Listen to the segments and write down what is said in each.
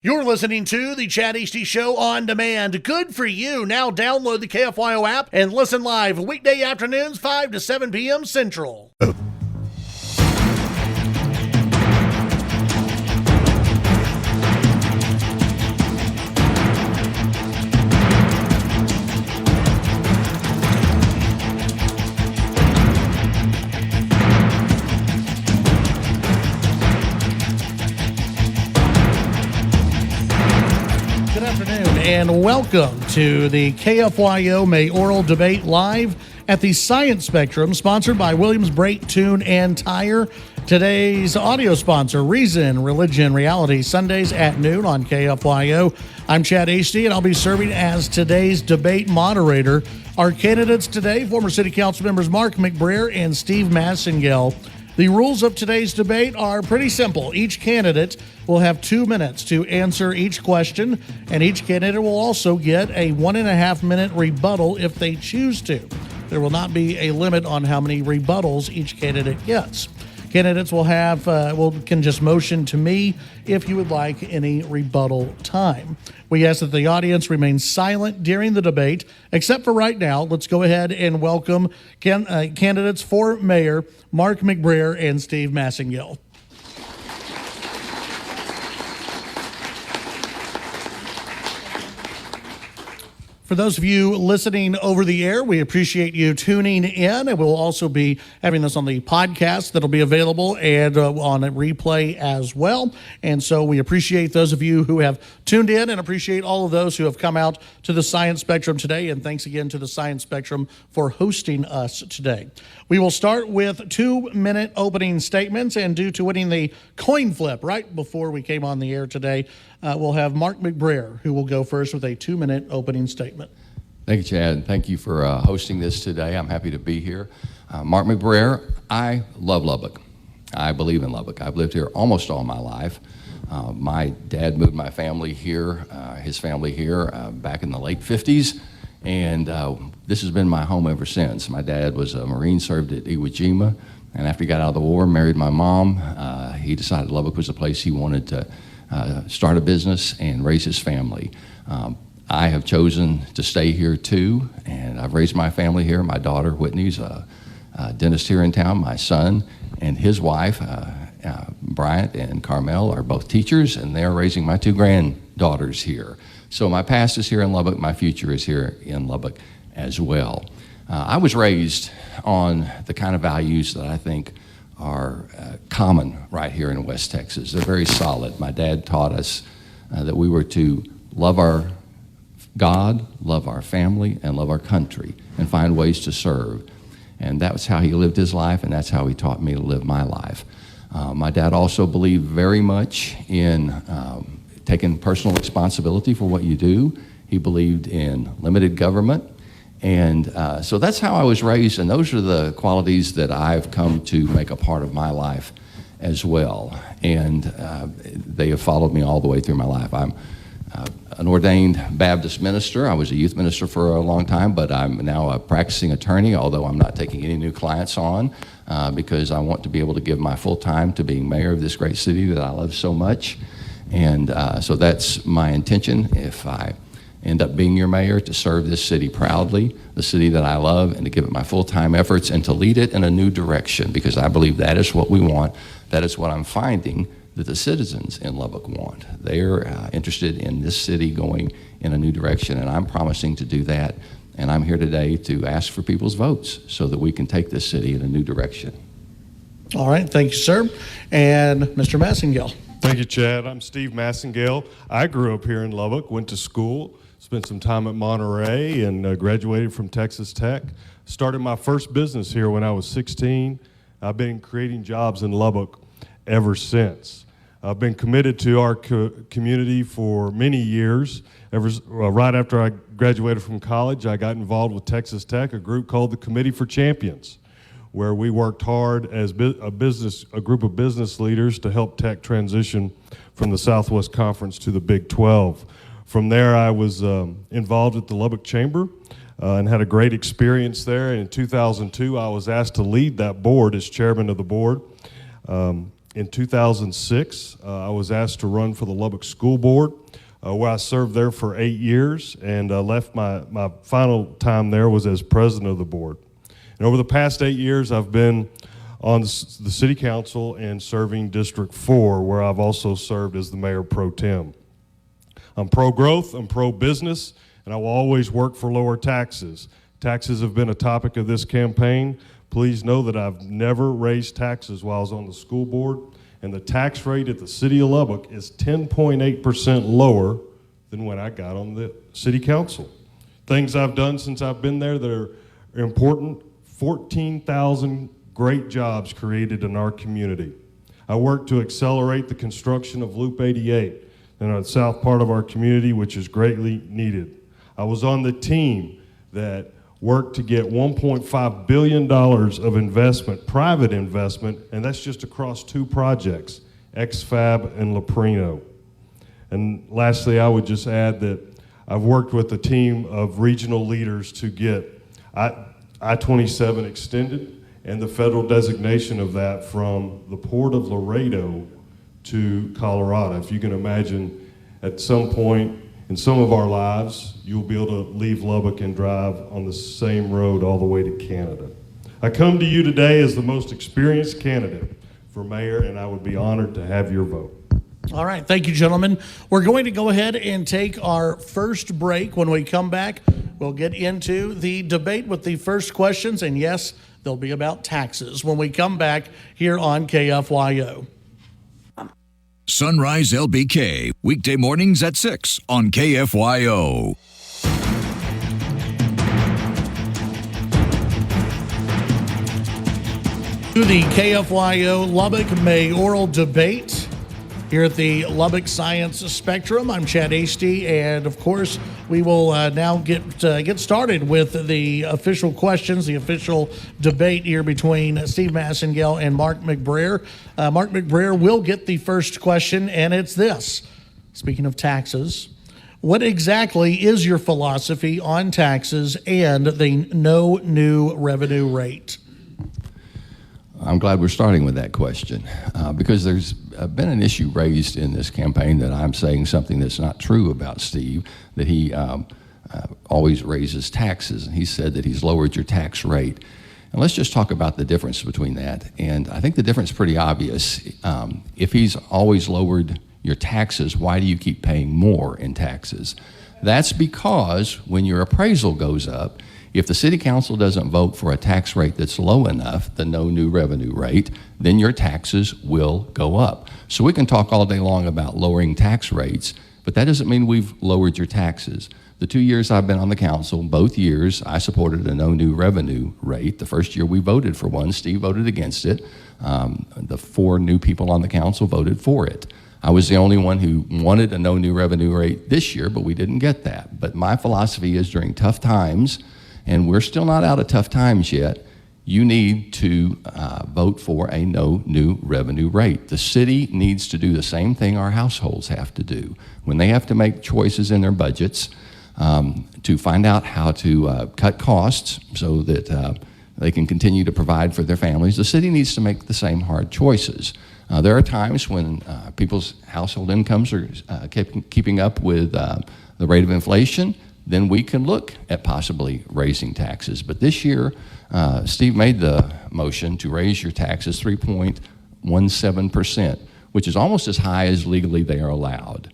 You're listening to the Chad Hasty Show on demand. Good for you. Now download the KFYO app and listen live weekday afternoons 5 to 7 p.m. Central. And welcome to the KFYO Mayoral Debate live at the Science Spectrum, sponsored by Williams Brake, Tune, and Tire. Today's audio sponsor, Reason, Religion, Reality, Sundays at noon on KFYO. I'm Chad Hasty, and I'll be serving as today's debate moderator. Our candidates today, former City Council members Mark McBrayer and Steve Massengale. The rules of today's debate are pretty simple. Each candidate will have 2 minutes to answer each question, and each candidate will also get a 1.5 minute rebuttal if they choose to. There will not be a limit on how many rebuttals each candidate gets. Candidates will can just motion to me if you would like any rebuttal time. We ask that the audience remain silent during the debate, except for right now. Let's go ahead and welcome candidates for mayor, Mark McBrayer and Steve Massengale. For those of you listening over the air, we appreciate you tuning in, and we'll also be having this on the podcast that'll be available and on a replay as well. And so we appreciate those of you who have tuned in and appreciate all of those who have come out to the Science Spectrum today. And thanks again to the Science Spectrum for hosting us today. We will start with 2-minute opening statements, and due to winning the coin flip right before we came on the air today, we'll have Mark McBrayer, who will go first with a 2-minute opening statement. Thank you, Chad. Thank you for hosting this today. I'm happy to be here. Mark McBrayer, I love Lubbock. I believe in Lubbock. I've lived here almost all my life. My dad moved my family here, his family here, back in the late 50s, and this has been my home ever since. My dad was a Marine, served at Iwo Jima, and after he got out of the war, married my mom. He decided Lubbock was a place he wanted to start a business and raise his family. I have chosen to stay here too, and I've raised my family here. My daughter Whitney's a dentist here in town. My son and his wife, Bryant and Carmel, are both teachers, and they're raising my 2 granddaughters here. So my past is here in Lubbock, my future is here in Lubbock as well. I was raised on the kind of values that I think are common right here in West Texas. They're very solid. My dad taught us that we were to love our God, love our family, and love our country, and find ways to serve. And that was how he lived his life, and that's how he taught me to live my life. My dad also believed very much in taking personal responsibility for what you do. He believed in limited government. And so that's how I was raised, and those are the qualities that I've come to make a part of my life as well. And they have followed me all the way through my life. I'm an ordained Baptist minister. I was a youth minister for a long time, but I'm now a practicing attorney, although I'm not taking any new clients on because I want to be able to give my full time to being mayor of this great city that I love so much. And so that's my intention, if I end up being your mayor, to serve this city proudly, the city that I love, and to give it my full-time efforts and to lead it in a new direction, because I believe that is what we want. That is what I'm finding that the citizens in Lubbock want. They're interested in this city going in a new direction, and I'm promising to do that. And I'm here today to ask for people's votes so that we can take this city in a new direction. All right, thank you, sir. And Mr. Massengale. Thank you, Chad. I'm Steve Massengale. I grew up here in Lubbock, went to school, spent some time at Monterey, and graduated from Texas Tech. Started my first business here when I was 16. I've been creating jobs in Lubbock ever since. I've been committed to our community for many years. Right after I graduated from college, I got involved with Texas Tech, a group called the Committee for Champions, where we worked hard as a group of business leaders to help Tech transition from the Southwest Conference to the Big 12. From there, I was involved at the Lubbock Chamber and had a great experience there. And in 2002, I was asked to lead that board as chairman of the board. In 2006, I was asked to run for the Lubbock School Board, where I served there for 8 years, and left my final time there was as president of the board. And over the past 8 years, I've been on the city council and serving District 4, where I've also served as the mayor pro tem. I'm pro-growth, I'm pro-business, and I will always work for lower taxes. Taxes have been a topic of this campaign. Please know that I've never raised taxes while I was on the school board, and the tax rate at the city of Lubbock is 10.8% lower than when I got on the city council. Things I've done since I've been there that are important: 14,000 great jobs created in our community. I worked to accelerate the construction of Loop 88 in the south part of our community, which is greatly needed. I was on the team that worked to get $1.5 billion of investment, private investment, and that's just across 2 projects, XFAB and Loprino. And lastly, I would just add that I've worked with a team of regional leaders to get I-27 extended and the federal designation of that from the port of Laredo to Colorado. If you can imagine, at some point in some of our lives, you'll be able to leave Lubbock and drive on the same road all the way to Canada. I come to you today as the most experienced candidate for mayor, and I would be honored to have your vote. All right. Thank you, gentlemen. We're going to go ahead and take our first break. When we come back, we'll get into the debate with the first questions, and yes, they'll be about taxes when we come back here on KFYO. Sunrise LBK, weekday mornings at 6 on KFYO. To the KFYO Lubbock Mayoral debate here at the Lubbock Science Spectrum. I'm Chad Hasty, and of course, we will now get started with the official questions, the official debate here between Steve Massengale and Mark McBrayer. Mark McBrayer will get the first question, and it's this. Speaking of taxes, what exactly is your philosophy on taxes and the no new revenue rate? I'm glad we're starting with that question because there's been an issue raised in this campaign that I'm saying something that's not true about Steve, that he always raises taxes, and he said that he's lowered your tax rate. And let's just talk about the difference between that. And I think the difference is pretty obvious. If he's always lowered your taxes, why do you keep paying more in taxes? That's because when your appraisal goes up, if the city council doesn't vote for a tax rate that's low enough, the no new revenue rate, then your taxes will go up. So we can talk all day long about lowering tax rates, but that doesn't mean we've lowered your taxes. The 2 years I've been on the council, both years I supported a no new revenue rate. The first year we voted for one, Steve voted against it. The 4 new people on the council voted for it. I was the only one who wanted a no new revenue rate this year, but we didn't get that. But my philosophy is during tough times, and we're still not out of tough times yet, you need to vote for a no new revenue rate. The city needs to do the same thing our households have to do. When they have to make choices in their budgets to find out how to cut costs so that they can continue to provide for their families, the city needs to make the same hard choices. There are times when people's household incomes are keeping up with the rate of inflation. Then we can look at possibly raising taxes. But this year, Steve made the motion to raise your taxes 3.17%, which is almost as high as legally they are allowed.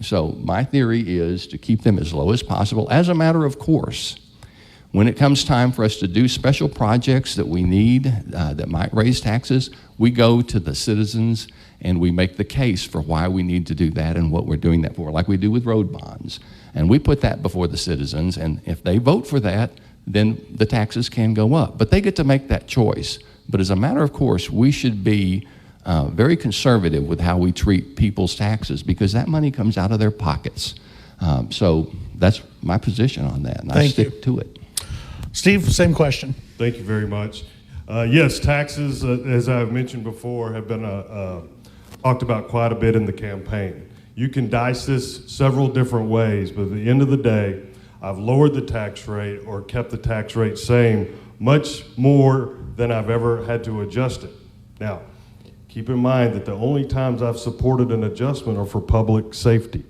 So my theory is to keep them as low as possible as a matter of course. When it comes time for us to do special projects that we need that might raise taxes, we go to the citizens and we make the case for why we need to do that and what we're doing that for, like we do with road bonds. And we put that before the citizens, and if they vote for that, then the taxes can go up. But they get to make that choice. But as a matter of course, we should be very conservative with how we treat people's taxes because that money comes out of their pockets. So that's my position on that, and I stick to it. Steve, same question. Thank you very much. Yes, taxes, as I've mentioned before, have been talked about quite a bit in the campaign. You can dice this several different ways, but at the end of the day, I've lowered the tax rate or kept the tax rate same much more than I've ever had to adjust it. Now, keep in mind that the only times I've supported an adjustment are for public safety.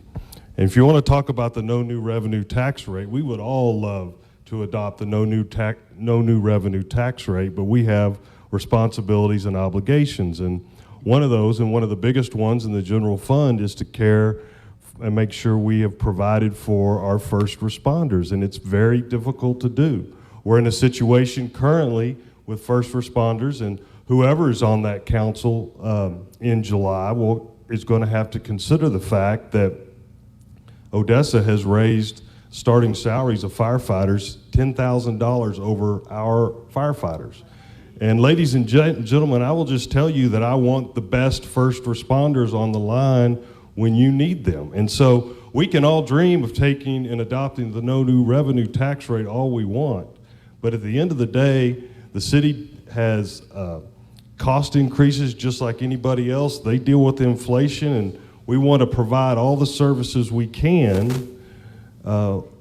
And if you want to talk about the no new revenue tax rate, we would all love to adopt the no new revenue tax rate, but we have responsibilities and obligations. And one of those, and one of the biggest ones in the general fund, is to care and make sure we have provided for our first responders. And it's very difficult to do. We're in a situation currently with first responders, and whoever is on that council in July is going to have to consider the fact that Odessa has raised starting salaries of firefighters $10,000 over our firefighters. And ladies and gentlemen, I will just tell you that I want the best first responders on the line when you need them. And so we can all dream of taking and adopting the no new revenue tax rate all we want. But at the end of the day, the city has cost increases just like anybody else. They deal with inflation, and we want to provide all the services we can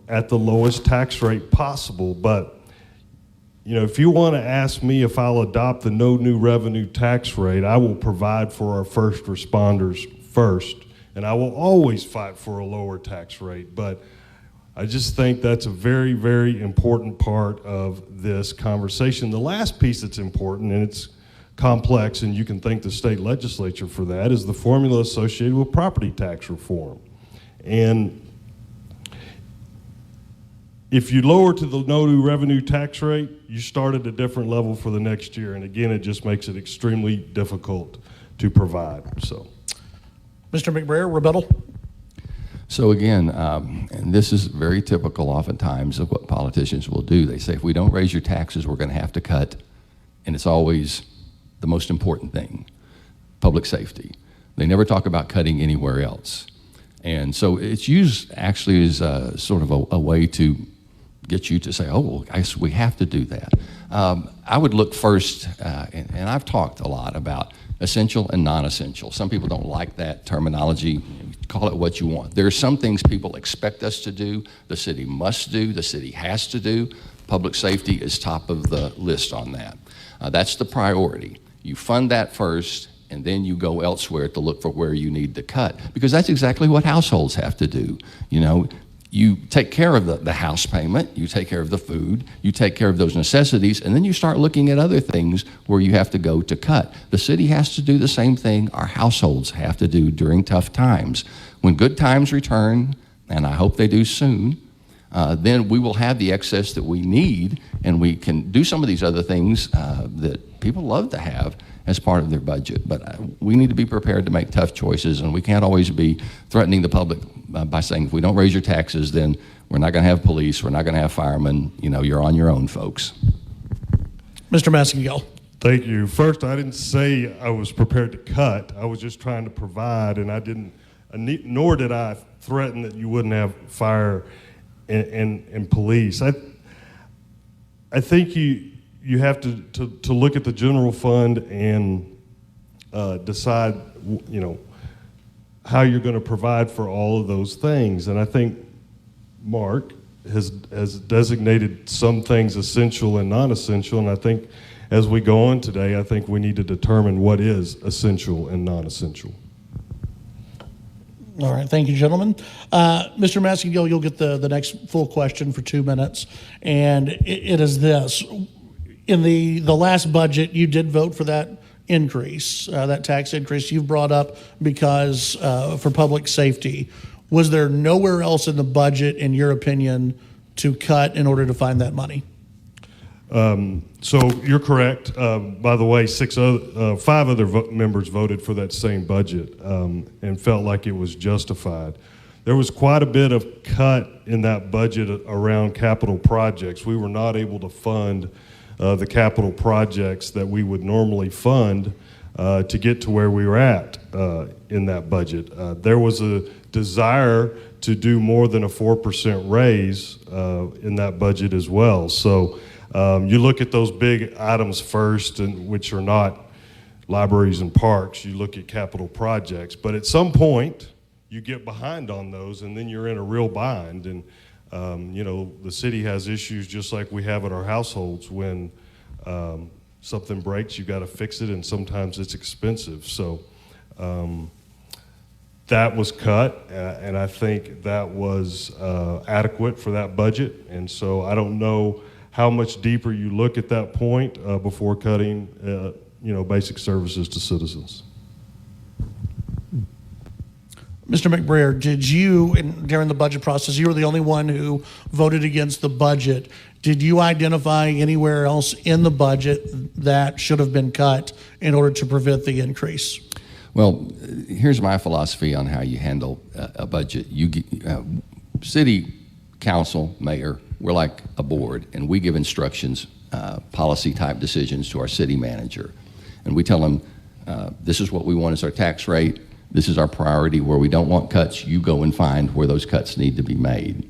at the lowest tax rate possible. But you know, if you want to ask me if I'll adopt the no new revenue tax rate, I will provide for our first responders first, and I will always fight for a lower tax rate. But I just think that's a very, very important part of this conversation. The last piece that's important, and it's complex, and you can thank the state legislature for that, is the formula associated with property tax reform. And if you lower to the no new revenue tax rate, you start at a different level for the next year. And again, it just makes it extremely difficult to provide. So, Mr. McBrayer, rebuttal. So again, and this is very typical oftentimes of what politicians will do. They say, if we don't raise your taxes, we're going to have to cut. And it's always the most important thing, public safety. They never talk about cutting anywhere else. And so it's used actually as sort of a way to get you to say, oh, we have to do that. I would look first, and I've talked a lot about essential and non-essential. Some people don't like that terminology. Call it what you want. There are some things people expect us to do, the city must do, the city has to do. Public safety is top of the list on that. That's the priority. You fund that first, and then you go elsewhere to look for where you need to cut, because that's exactly what households have to do. You know, you take care of the house payment, you take care of the food, you take care of those necessities, and then you start looking at other things where you have to go to cut. The city has to do the same thing our households have to do during tough times. When good times return, and I hope they do soon, then we will have the excess that we need, and we can do some of these other things that people love to have as part of their budget. But we need to be prepared to make tough choices, and we can't always be threatening the public by saying, if we don't raise your taxes, then we're not going to have police, we're not going to have firemen. You know, you're on your own, folks. Mr. Massengale. Thank you. First, I didn't say I was prepared to cut. I was just trying to provide, and I didn't, nor did I threaten that you wouldn't have fire and police. I think you have to look at the general fund and decide, you know, how you're going to provide for all of those things. And I think Mark has designated some things essential and non-essential. And I think as we go on today, I think we need to determine what is essential and non-essential. All right, thank you, gentlemen. Mr. Massengale, you'll get the next full question for 2 minutes, and it is this. In the last budget, you did vote for that increase, that tax increase you've brought up because for public safety. Was there nowhere else in the budget, in your opinion, to cut in order to find that money? So you're correct. By the way, 5 other members voted for that same budget and felt like it was justified. There was quite a bit of cut in that budget around capital projects. We were not able to fund the capital projects that we would normally fund to get to where we were at in that budget. There was a desire to do more than a 4% raise in that budget as well. So you look at those big items first, and which are not libraries and parks. You look at capital projects, but at some point you get behind on those, and then you're in a real bind. And you know, the city has issues just like we have at our households when something breaks, you got to fix it, and sometimes it's expensive. So that was cut, and I think that was adequate for that budget. And so I don't know how much deeper you look at that point before cutting, basic services to citizens. Mr. McBrayer, did you, during the budget process, you were the only one who voted against the budget. Did you identify anywhere else in the budget that should have been cut in order to prevent the increase? Well, here's my philosophy on how you handle a budget. City council, mayor, we're like a board, and we give instructions, policy-type decisions to our city manager. And we tell them, this is what we want as our tax rate. This is our priority. Where we don't want cuts, you go and find where those cuts need to be made.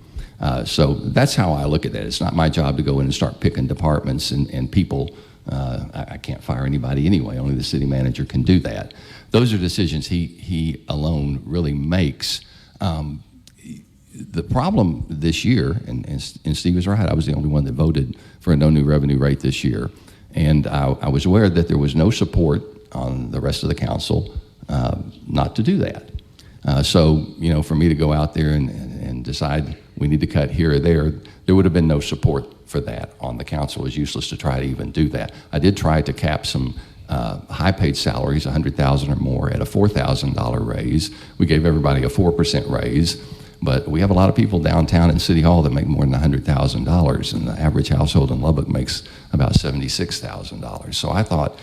So that's how I look at that. It's not my job to go in and start picking departments and people. I can't fire anybody anyway. Only the city manager can do that. Those are decisions he alone really makes. The problem this year, and Steve is right, I was the only one that voted for a no new revenue rate this year. And I was aware that there was no support on the rest of the council not to do that. So, for me to go out there and decide we need to cut here or there would have been no support for that on the council. It was useless to try to even do that. I did try to cap some high-paid salaries, $100,000 or more, at a $4,000 raise. We gave everybody a 4% raise, but we have a lot of people downtown in City Hall that make more than $100,000, and the average household in Lubbock makes about $76,000. So I thought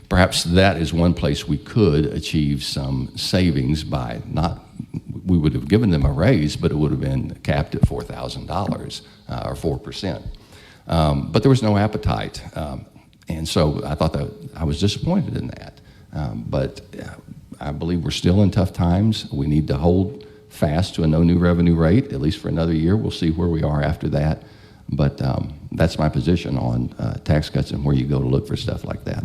perhaps that is one place we could achieve some savings by we would have given them a raise, but it would have been capped at $4,000 or 4%. But there was no appetite. And so I thought that I was disappointed in that. But I believe we're still in tough times. We need to hold fast to a no new revenue rate, at least for another year. We'll see where we are after that. But that's my position on tax cuts and where you go to look for stuff like that.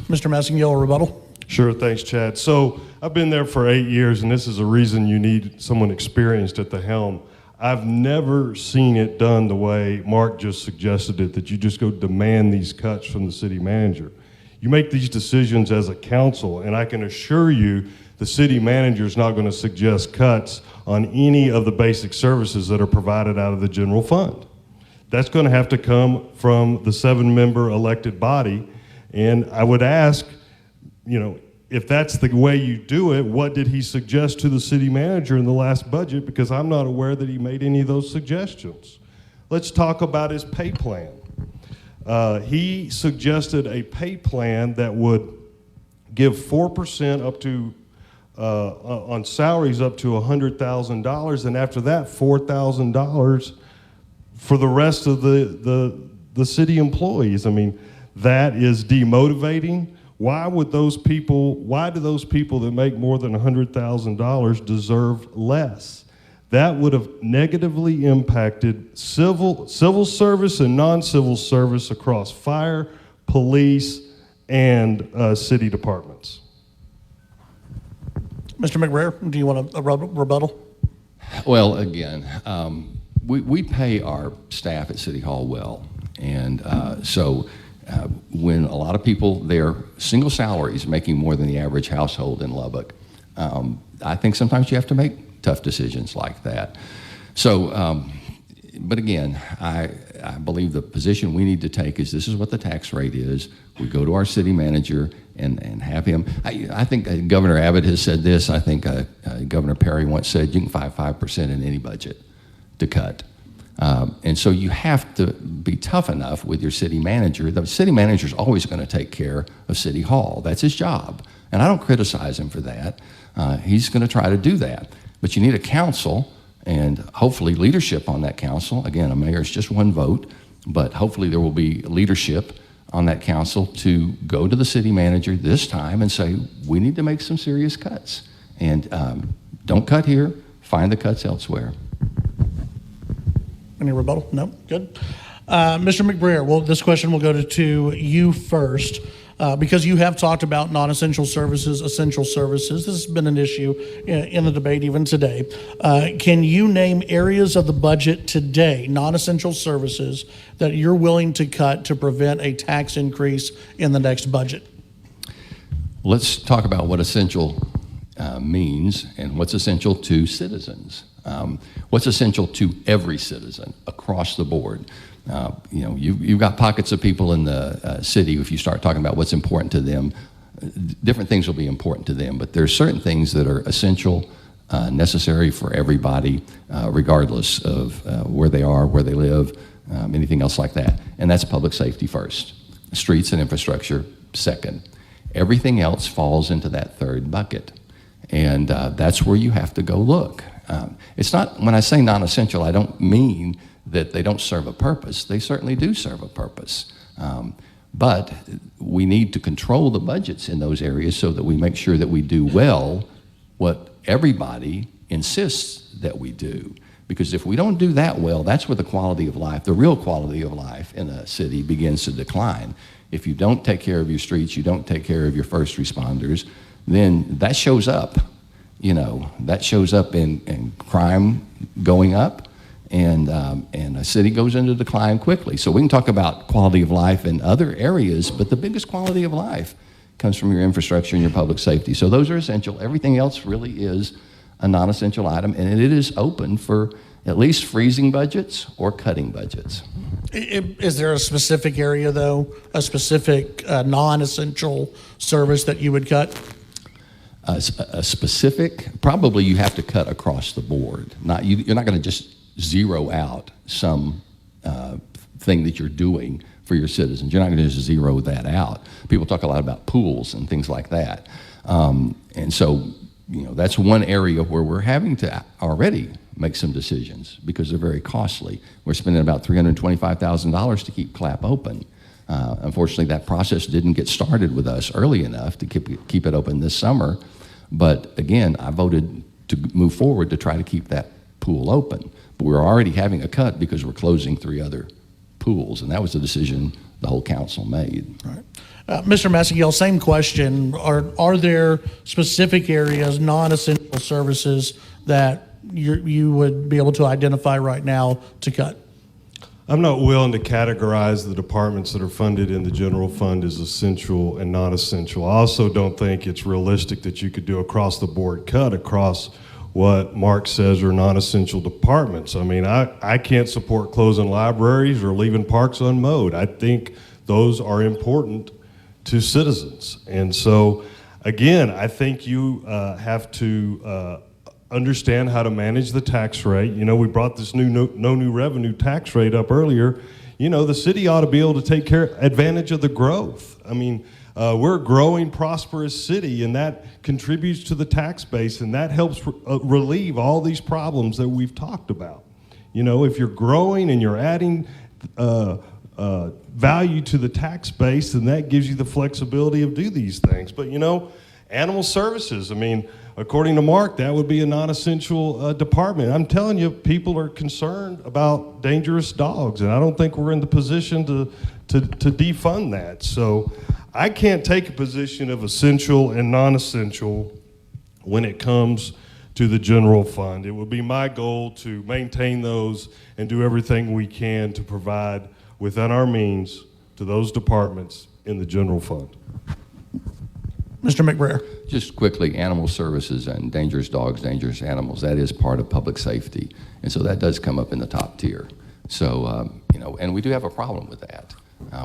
Mr. Massengale, rebuttal? Sure, thanks, Chad. So I've been there for 8 years, and this is a reason you need someone experienced at the helm. I've never seen it done the way Mark just suggested it, that you just go demand these cuts from the city manager. You make these decisions as a council, and I can assure you the city manager is not going to suggest cuts on any of the basic services that are provided out of the general fund. That's going to have to come from the 7-member elected body. And I would ask, if that's the way you do it, what did he suggest to the city manager in the last budget? Because I'm not aware that he made any of those suggestions. Let's talk about his pay plan. He suggested a pay plan that would give 4% up to, on salaries up to $100,000, and after that, $4,000 for the rest of the city employees. I mean, that is demotivating. Why do those people that make more than $100,000 deserve less? That would have negatively impacted civil service and non-civil service across fire, police, and city departments. Mr. McBrayer, do you want a rebuttal? Well, again, we pay our staff at City Hall well, and so when a lot of people, they're single salaries making more than the average household in Lubbock, I think sometimes you have to make tough decisions like that. So, but again, I believe the position we need to take is this is what the tax rate is. We go to our city manager and have him. I think Governor Abbott has said this. I think Governor Perry once said you can find 5% in any budget to cut. And so you have to be tough enough with your city manager. The city manager is always going to take care of City Hall. That's his job. And I don't criticize him for that. He's going to try to do that. But you need a council and hopefully leadership on that council. Again, a mayor is just one vote, but hopefully there will be leadership on that council to go to the city manager this time and say, we need to make some serious cuts. And don't cut here, find the cuts elsewhere. Any rebuttal? No? Good. Mr. McBrayer, well, this question will go to you first. because you have talked about non-essential services, essential services. This has been an issue in the debate even today. Can you name areas of the budget today, non-essential services, that you're willing to cut to prevent a tax increase in the next budget? Let's talk about what essential means and what's essential to citizens. What's essential to every citizen across the board. You've got pockets of people in the city. If you start talking about what's important to them, different things will be important to them. But there's certain things that are essential, necessary for everybody, regardless of where they are, where they live, anything else like that. And that's public safety first. Streets and infrastructure second. Everything else falls into that third bucket. And that's where you have to go look. It's not, when I say non-essential, I don't mean that they don't serve a purpose. They certainly do serve a purpose. But we need to control the budgets in those areas so that we make sure that we do well what everybody insists that we do. Because if we don't do that well, that's where the quality of life, the real quality of life in a city begins to decline. If you don't take care of your streets, you don't take care of your first responders, then that shows up. That shows up in crime going up, and a city goes into decline quickly. So we can talk about quality of life in other areas, but the biggest quality of life comes from your infrastructure and your public safety. So those are essential. Everything else really is a non-essential item, and it is open for at least freezing budgets or cutting budgets. Is there a specific area, though, a specific non-essential service that you would cut? A specific, probably you have to cut across the board. You're not going to just zero out some thing that you're doing for your citizens. You're not going to just zero that out. People talk a lot about pools and things like that. And so, that's one area where we're having to already make some decisions because they're very costly. We're spending about $325,000 to keep CLAP open. Unfortunately, that process didn't get started with us early enough to keep it open this summer. But again, I voted to move forward to try to keep that pool open. But we're already having a cut because we're closing 3 other pools, and that was the decision the whole council made. Right. Mr. Massengale, same question. Are there specific areas, non-essential services, that you would be able to identify right now to cut? I'm not willing to categorize the departments that are funded in the general fund as essential and non-essential. I also don't think it's realistic that you could do across the board cut across what Mark says are non-essential departments. I mean, I can't support closing libraries or leaving parks unmowed. I think those are important to citizens. And so, again, I think you have to understand how to manage the tax rate. We brought this no new revenue tax rate up earlier. The city ought to be able to take advantage of the growth. I mean, we're a growing, prosperous city, and that contributes to the tax base, and that helps relieve all these problems that we've talked about. If you're growing and you're adding value to the tax base, then that gives you the flexibility of do these things. But animal services, I mean, according to Mark, that would be a non-essential department. I'm telling you, people are concerned about dangerous dogs, and I don't think we're in the position to defund that. So I can't take a position of essential and non-essential when it comes to the general fund. It would be my goal to maintain those and do everything we can to provide within our means to those departments in the general fund. Mr. McBrayer. Just quickly, animal services and dangerous dogs, dangerous animals, that is part of public safety. And so that does come up in the top tier. So, and we do have a problem with that.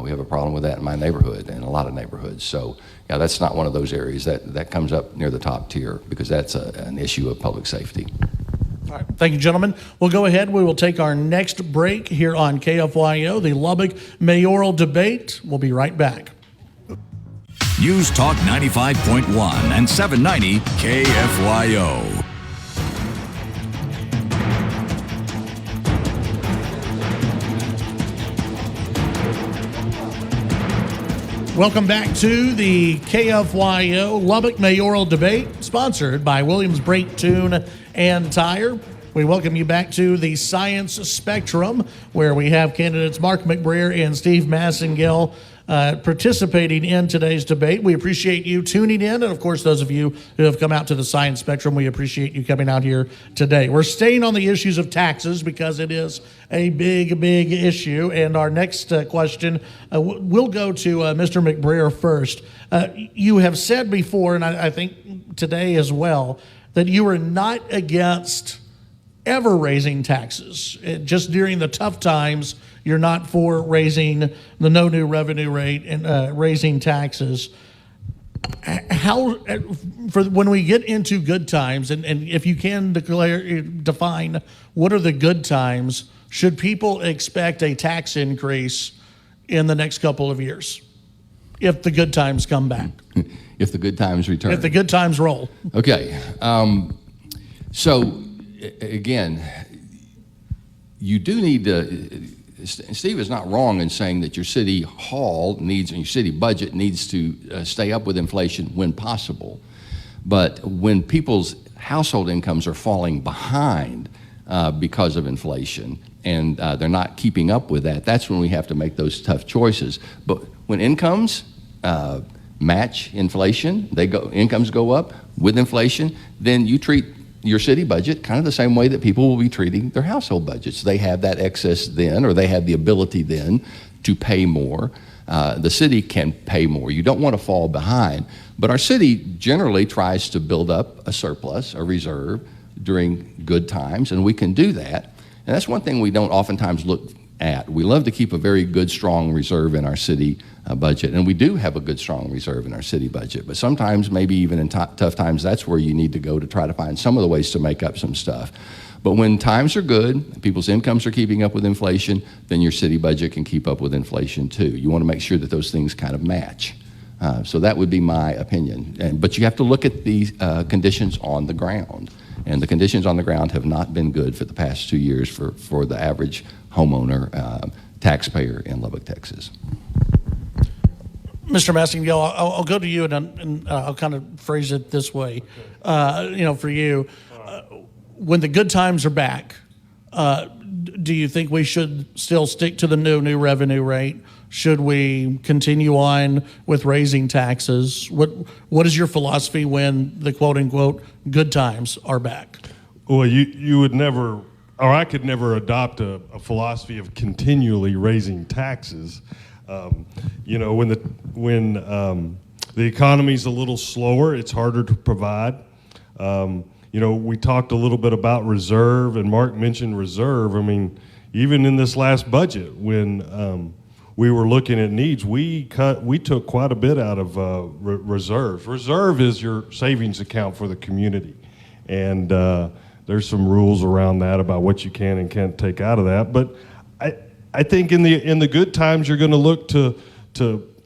We have a problem with that in my neighborhood and a lot of neighborhoods. So, yeah, that's not one of those areas that comes up near the top tier because that's an issue of public safety. All right. Thank you, gentlemen. We'll go ahead. We will take our next break here on KFYO, the Lubbock Mayoral Debate. We'll be right back. News Talk 95.1 and 790 KFYO. Welcome back to the KFYO Lubbock Mayoral Debate, sponsored by Williams Brake Tune and Tire. We welcome you back to the Science Spectrum, where we have candidates Mark McBrayer and Steve Massengale participating in today's debate. We appreciate you tuning in, and of course, those of you who have come out to the Science Spectrum, we appreciate you coming out here today. We're staying on the issues of taxes because it is a big, big issue. And our next question, we'll go to Mr. McBrayer first. You have said before, and I think today as well, that you are not against ever raising taxes. Just during the tough times, you're not for raising the no new revenue rate and raising taxes. How, for when we get into good times, and if you can define what are the good times, should people expect a tax increase in the next couple of years if the good times come back? If the good times return. If the good times roll. Okay. So, again, you do need to, Steve is not wrong in saying that your city hall needs, and your city budget needs to stay up with inflation when possible. But when people's household incomes are falling behind because of inflation, and they're not keeping up with that, that's when we have to make those tough choices. But when incomes match inflation, incomes go up with inflation, then you treat your city budget kind of the same way that people will be treating their household budgets. They have that excess then, or they have the ability then to pay more. The city can pay more. You don't want to fall behind, but our city generally tries to build up a surplus, a reserve during good times, and we can do that. And that's one thing we don't oftentimes look at. We love to keep a very good, strong reserve in our city budget, and we do have a good, strong reserve in our city budget. But sometimes, maybe even in tough times, that's where you need to go to try to find some of the ways to make up some stuff. But when times are good, people's incomes are keeping up with inflation, then your city budget can keep up with inflation too. You want to make sure that those things kind of match. So that would be my opinion. But you have to look at the conditions on the ground. And the conditions on the ground have not been good for the past 2 years for the average homeowner, taxpayer in Lubbock, Texas. Mr. Massengale, I'll go to you, and I'll kind of phrase it this way. For you, when the good times are back, do you think we should still stick to the new revenue rate? Should we continue on with raising taxes? What is your philosophy when the quote-unquote good times are back? Well, you would never, or I could never adopt a philosophy of continually raising taxes. When the economy's a little slower, it's harder to provide. We talked a little bit about reserve, and Mark mentioned reserve. I mean, even in this last budget, when we were looking at needs, we took quite a bit out of reserves. Reserve is your savings account for the community, and there's some rules around that about what you can and can't take out of that. But I think in the good times, you're going to look to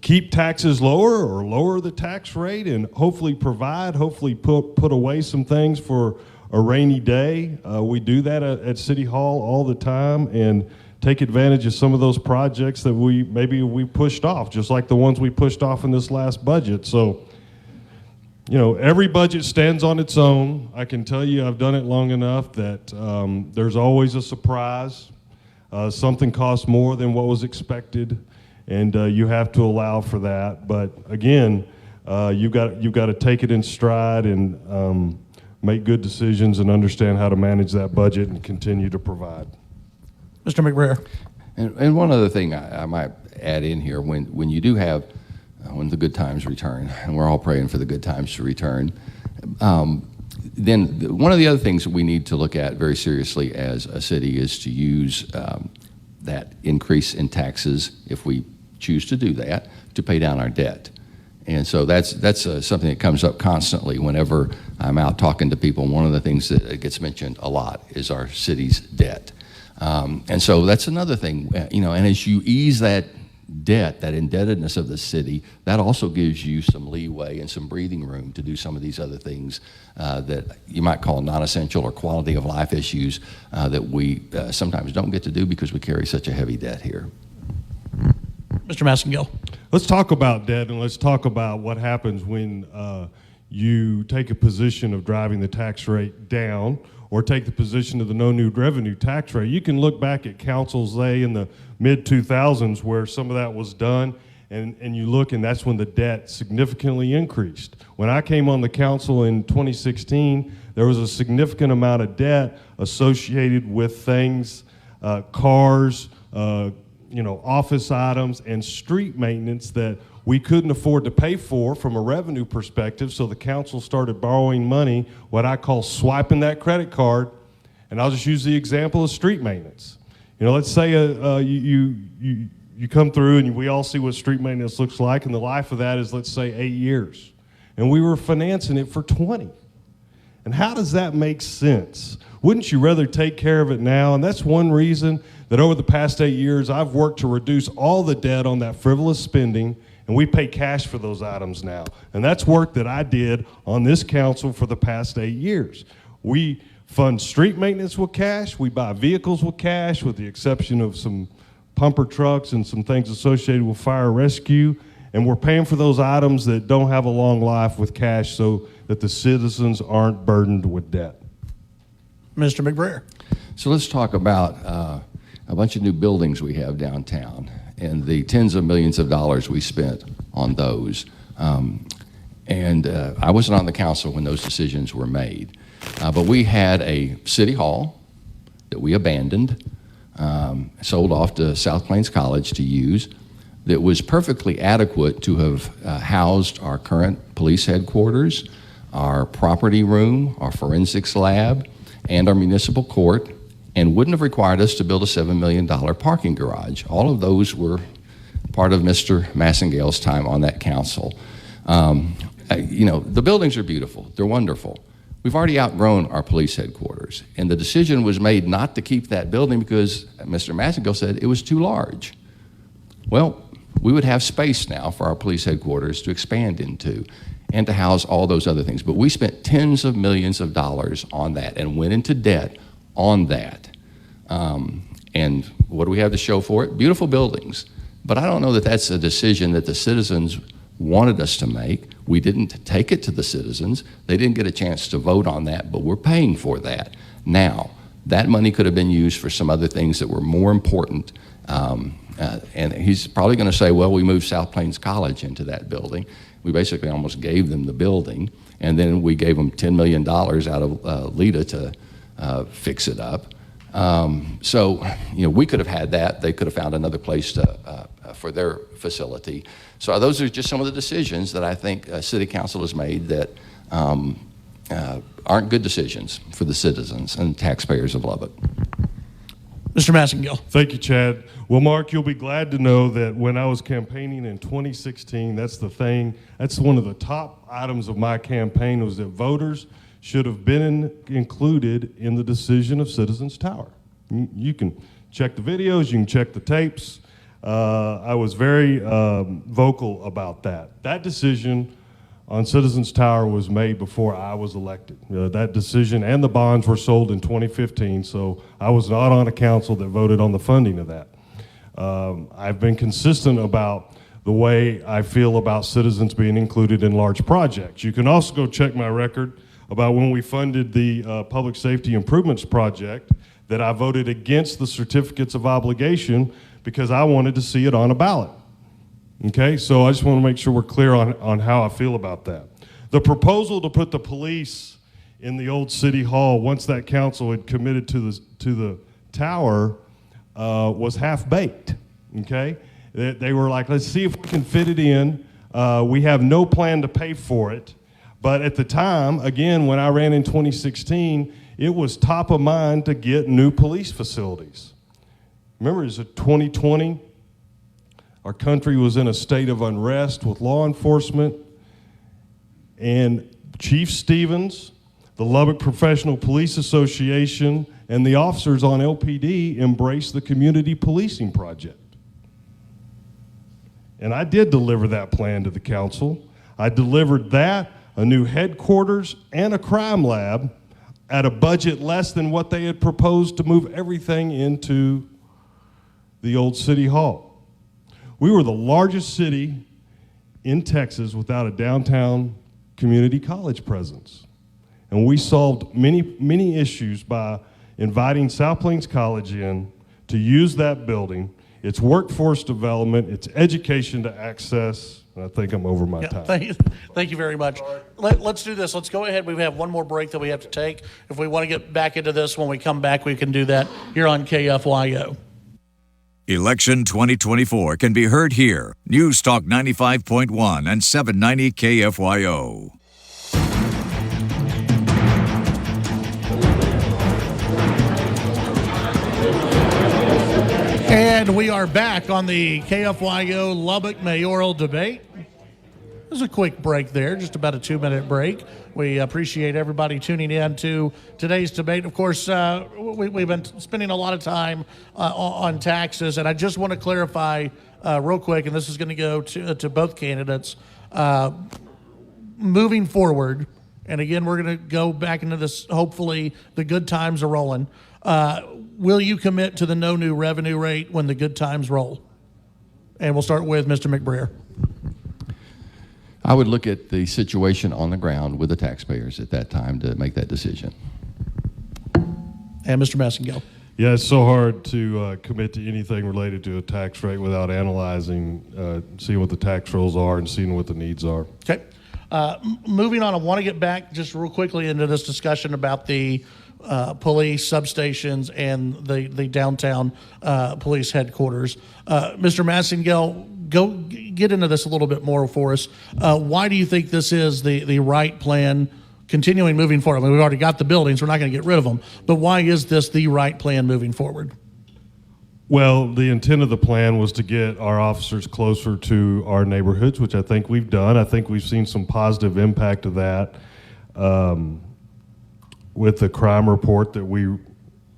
keep taxes lower or lower the tax rate, and hopefully put away some things for a rainy day. We do that at City Hall all the time, and take advantage of some of those projects that we pushed off, just like the ones we pushed off in this last budget. So, every budget stands on its own. I can tell you I've done it long enough that there's always a surprise. Something costs more than what was expected, and you have to allow for that. But again, you've got to take it in stride and make good decisions and understand how to manage that budget and continue to provide. Mr. McBrayer. And one other thing I might add in here, when you do have, when the good times return, and we're all praying for the good times to return, then one of the other things that we need to look at very seriously as a city is to use that increase in taxes, if we choose to do that, to pay down our debt. And so that's something that comes up constantly whenever I'm out talking to people. One of the things that gets mentioned a lot is our city's debt. And so that's another thing, and as you ease that debt, that indebtedness of the city, that also gives you some leeway and some breathing room to do some of these other things that you might call non-essential or quality of life issues that we sometimes don't get to do because we carry such a heavy debt here. Mr. Massengale. Let's talk about debt, and let's talk about what happens when you take a position of driving the tax rate down or take the position of the no new revenue tax rate. You can look back at councils, in the mid-2000s where some of that was done, and you look, and that's when the debt significantly increased. When I came on the council in 2016, there was a significant amount of debt associated with things, cars, office items, and street maintenance that we couldn't afford to pay for from a revenue perspective, so the council started borrowing money, what I call swiping that credit card, and I'll just use the example of street maintenance. Let's say you come through and we all see what street maintenance looks like, and the life of that is, let's say, 8 years, and we were financing it for 20. And how does that make sense? Wouldn't you rather take care of it now? And that's one reason that over the past 8 years, I've worked to reduce all the debt on that frivolous spending, and we pay cash for those items now. And that's work that I did on this council for the past 8 years. We fund street maintenance with cash. We buy vehicles with cash, with the exception of some pumper trucks and some things associated with fire rescue. And we're paying for those items that don't have a long life with cash so that the citizens aren't burdened with debt. Mr. McBrayer. So let's talk about a bunch of new buildings we have downtown and the tens of millions of dollars we spent on those. I wasn't on the council when those decisions were made, but we had a city hall that we abandoned, sold off to South Plains College to use, that was perfectly adequate to have housed our current police headquarters, our property room, our forensics lab, and our municipal court, and wouldn't have required us to build a $7 million parking garage. All of those were part of Mr. Massengale's time on that council. The buildings are beautiful, they're wonderful. We've already outgrown our police headquarters, and the decision was made not to keep that building because Mr. Massengale said it was too large. Well, we would have space now for our police headquarters to expand into and to house all those other things. But we spent tens of millions of dollars on that and went into debt on that. And what do we have to show for it? Beautiful buildings. But I don't know that that's a decision that the citizens wanted us to make. We didn't take it to the citizens. They didn't get a chance to vote on that, but we're paying for that. Now, that money could have been used for some other things that were more important. And he's probably going to say, well, we moved South Plains College into that building. We basically almost gave them the building, and then we gave them $10 million out of LEDA to fix it up. We could have had that. They could have found another place for their facility. So those are just some of the decisions that I think City Council has made that aren't good decisions for the citizens and taxpayers of Lubbock. Mr. Massengale. Thank you, Chad. Well, Mark, you'll be glad to know that when I was campaigning in 2016, that's one of the top items of my campaign was that voters should have been included in the decision of Citizens Tower. You can check the videos, you can check the tapes. I was very vocal about that. That decision on Citizens Tower was made before I was elected. That decision and the bonds were sold in 2015, so I was not on a council that voted on the funding of that. I've been consistent about the way I feel about citizens being included in large projects. You can also go check my record about when we funded the Public Safety Improvements Project, that I voted against the certificates of obligation because I wanted to see it on a ballot. Okay, so I just want to make sure we're clear on how I feel about that. The proposal to put the police in the old city hall, once that council had committed to the tower, was half-baked, okay? They were like, let's see if we can fit it in. We have no plan to pay for it. But at the time, again, when I ran in 2016, it was top of mind to get new police facilities. Remember, it was 2020. Our country was in a state of unrest with law enforcement, and Chief Stevens, the Lubbock Professional Police Association, and the officers on LPD embraced the community policing project. And I did deliver that plan to the council. I delivered that, a new headquarters, and a crime lab at a budget less than what they had proposed to move everything into the old city hall. We were the largest city in Texas without a downtown community college presence. And we solved many issues by inviting South Plains College in to use that building. it's workforce development, it's education to access. And I think I'm over my time. Thank you very much. Let's do this. Let's go ahead. We have one more break that we have to take. If we want to get back into this when we come back, we can do that here on KFYO. Election 2024 can be heard here. News Talk 95.1 and 790 KFYO. And we are back on the KFYO Lubbock Mayoral debate. There's a quick break there, just about a 2-minute break. We appreciate everybody tuning in to today's debate. Of course, we've been spending a lot of time on taxes, and I just want to clarify real quick, and this is going to go to both candidates. Moving forward, and again, we're going to go back into this, hopefully the good times are rolling. Will you commit to the no new revenue rate when the good times roll? And we'll start with Mr. McBrayer. I would look at the situation on the ground with the taxpayers at that time to make that decision. And Mr. Massengale. Yeah, it's so hard to commit to anything related to a tax rate without analyzing, seeing what the tax rolls are and seeing what the needs are. Okay. Moving on, I want to get back just real quickly into this discussion about the police substations and the downtown police headquarters. Mr. Massengale, go get into this a little bit more for us. Why do you think this is the right plan continuing moving forward? I mean, we've already got the buildings. We're not going to get rid of them. But why is this the right plan moving forward? Well, the intent of the plan was to get our officers closer to our neighborhoods, which I think we've done. I think we've seen some positive impact of that with the crime report that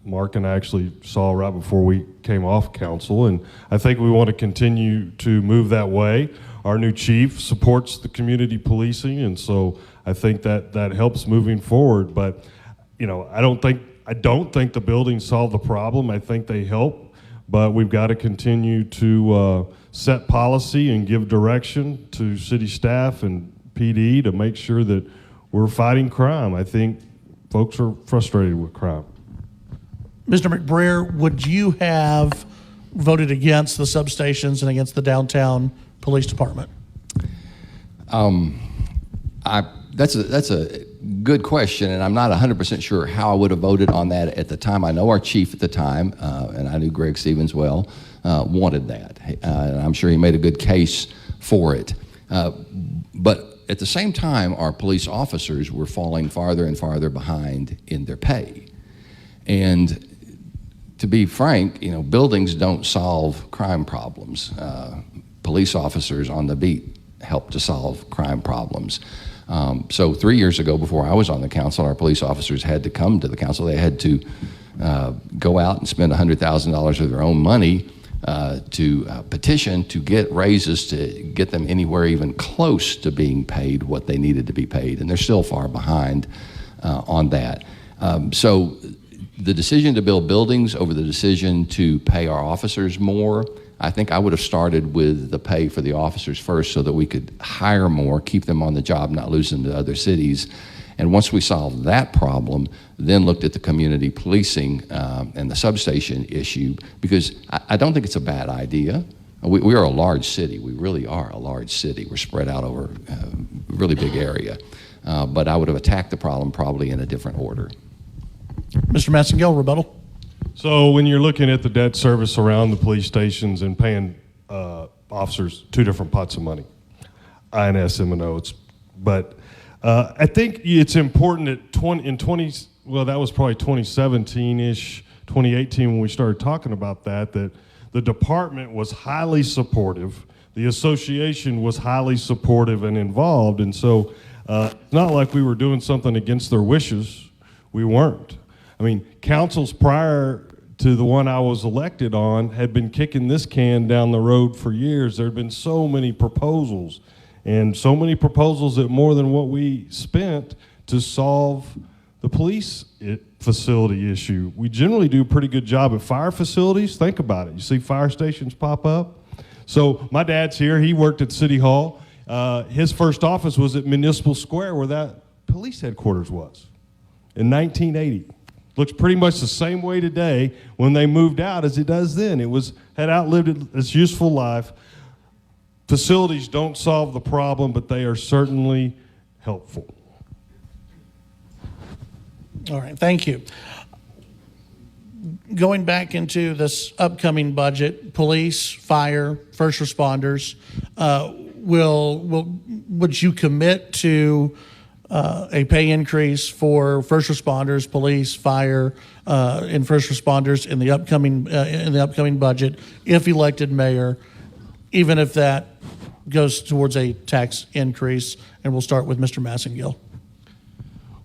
Mark and I actually saw right before we came off council. And I think we want to continue to move that way. Our new chief supports the community policing, and so I think that helps moving forward. But, you know, I don't think the buildings solve the problem. I think they help, but we've got to continue to set policy and give direction to city staff and PD to make sure that we're fighting crime. I think folks are frustrated with crime. Mr. McBrayer, would you have voted against the substations and against the downtown police department? That's a good question, and I'm not 100% sure how I would have voted on that at the time. I know our chief at the time, and I knew Greg Stevens well, wanted that. And I'm sure he made a good case for it. But at the same time, our police officers were falling farther and farther behind in their pay. And to be frank, you know, buildings don't solve crime problems. Police officers on the beat help to solve crime problems. So 3 years ago, before I was on the council, our police officers had to come to the council. They had to go out and spend $100,000 of their own money to petition to get raises to get them anywhere even close to being paid what they needed to be paid. And they're still far behind on that. So the decision to build buildings over the decision to pay our officers more, I think I would have started with the pay for the officers first so that we could hire more, keep them on the job, not lose them to other cities. And once we solved that problem, then looked at the community policing and the substation issue, because I don't think it's a bad idea. We are a large city. We really are a large city. We're spread out over a really big area. But I would have attacked the problem probably in a different order. Mr. Massengale, rebuttal. So when you're looking at the debt service around the police stations and paying officers two different pots of money, INS, M&O, but I think it's important that that was probably 2017-ish, 2018 when we started talking about that the department was highly supportive, the association was highly supportive and involved, and so it's not like we were doing something against their wishes. We weren't. I mean, councils prior to the one I was elected on had been kicking this can down the road for years. There had been so many proposals, and so many proposals that more than what we spent to solve the police facility issue. We generally do a pretty good job at fire facilities. Think about it. You see fire stations pop up. So my dad's here. He worked at City Hall. His first office was at Municipal Square where that police headquarters was in 1980. Looks pretty much the same way today when they moved out as it does then. Had outlived its useful life. Facilities don't solve the problem, but they are certainly helpful. All right, thank you. Going back into this upcoming budget, police, fire, first responders, would you commit to a pay increase for first responders, police, fire, and first responders in the upcoming budget if elected mayor, even if that goes towards a tax increase? And we'll start with Mr. Massengale.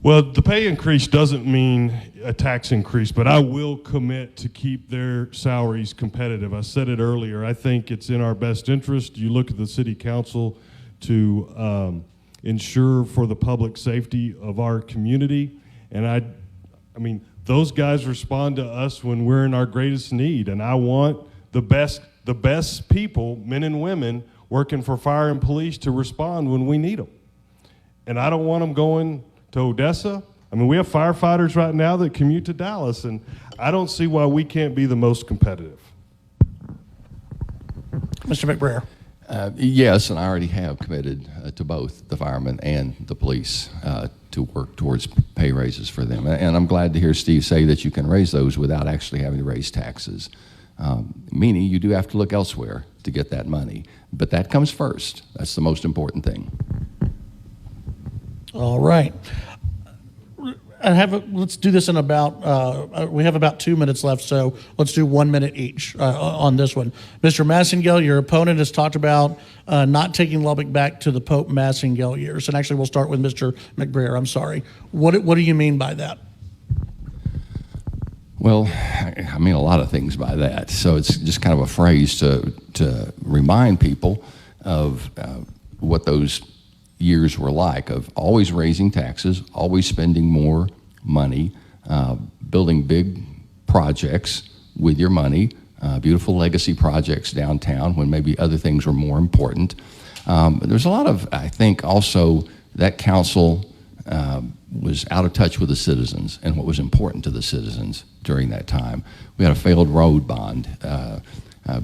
Well, the pay increase doesn't mean a tax increase, but I will commit to keep their salaries competitive. I said it earlier. I think it's in our best interest. You look at the city council to ensure for the public safety of our community, and I mean, those guys respond to us when we're in our greatest need, and I want the best people, men and women, working for fire and police to respond when we need them. And I don't want them going to Odessa. I mean, we have firefighters right now that commute to Dallas, and I don't see why we can't be the most competitive. Mr. McBrayer. Yes, and I already have committed to both the firemen and the police to work towards pay raises for them. And I'm glad to hear Steve say that you can raise those without actually having to raise taxes. Meaning you do have to look elsewhere to get that money. But that comes first. That's the most important thing. All right. Let's do this in about, we have about 2 minutes left, so let's do 1 minute each on this one. Mr. Massengale, your opponent has talked about not taking Lubbock back to the Pope Massengale years. And actually, we'll start with Mr. McBrayer. I'm sorry. What do you mean by that? Well, I mean a lot of things by that. So it's just kind of a phrase to remind people of what those years were like, of always raising taxes, always spending more money, building big projects with your money, beautiful legacy projects downtown when maybe other things were more important. There's a lot of, I think, also that council was out of touch with the citizens and what was important to the citizens during that time. We had a failed road bond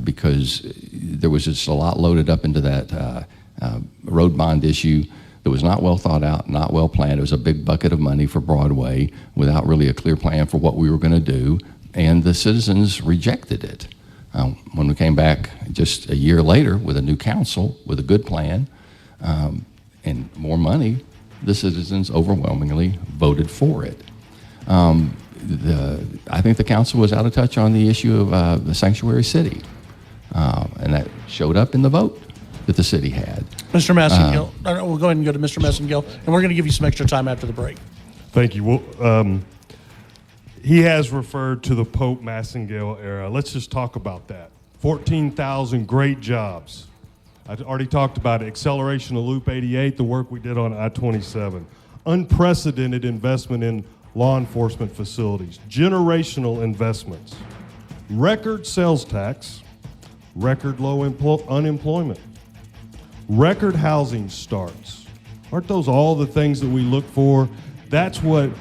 because there was just a lot loaded up into that road bond issue that was not well thought out, not well planned. It was a big bucket of money for Broadway without really a clear plan for what we were going to do, and the citizens rejected it. When we came back just a year later with a new council, with a good plan and more money, the citizens overwhelmingly voted for it. I think the council was out of touch on the issue of the sanctuary city, and that showed up in the vote that the city had. Mr. Massengale, we'll go ahead and go to Mr. Massengale, and we're going to give you some extra time after the break. Thank you. Well, he has referred to the Pope Massengale era. Let's just talk about that. 14,000 great jobs. I already talked about it. Acceleration of Loop 88, the work we did on I-27. Unprecedented investment in law enforcement facilities. Generational investments. Record sales tax. Record low unemployment. Record housing starts. Aren't those all the things that we look for? That's what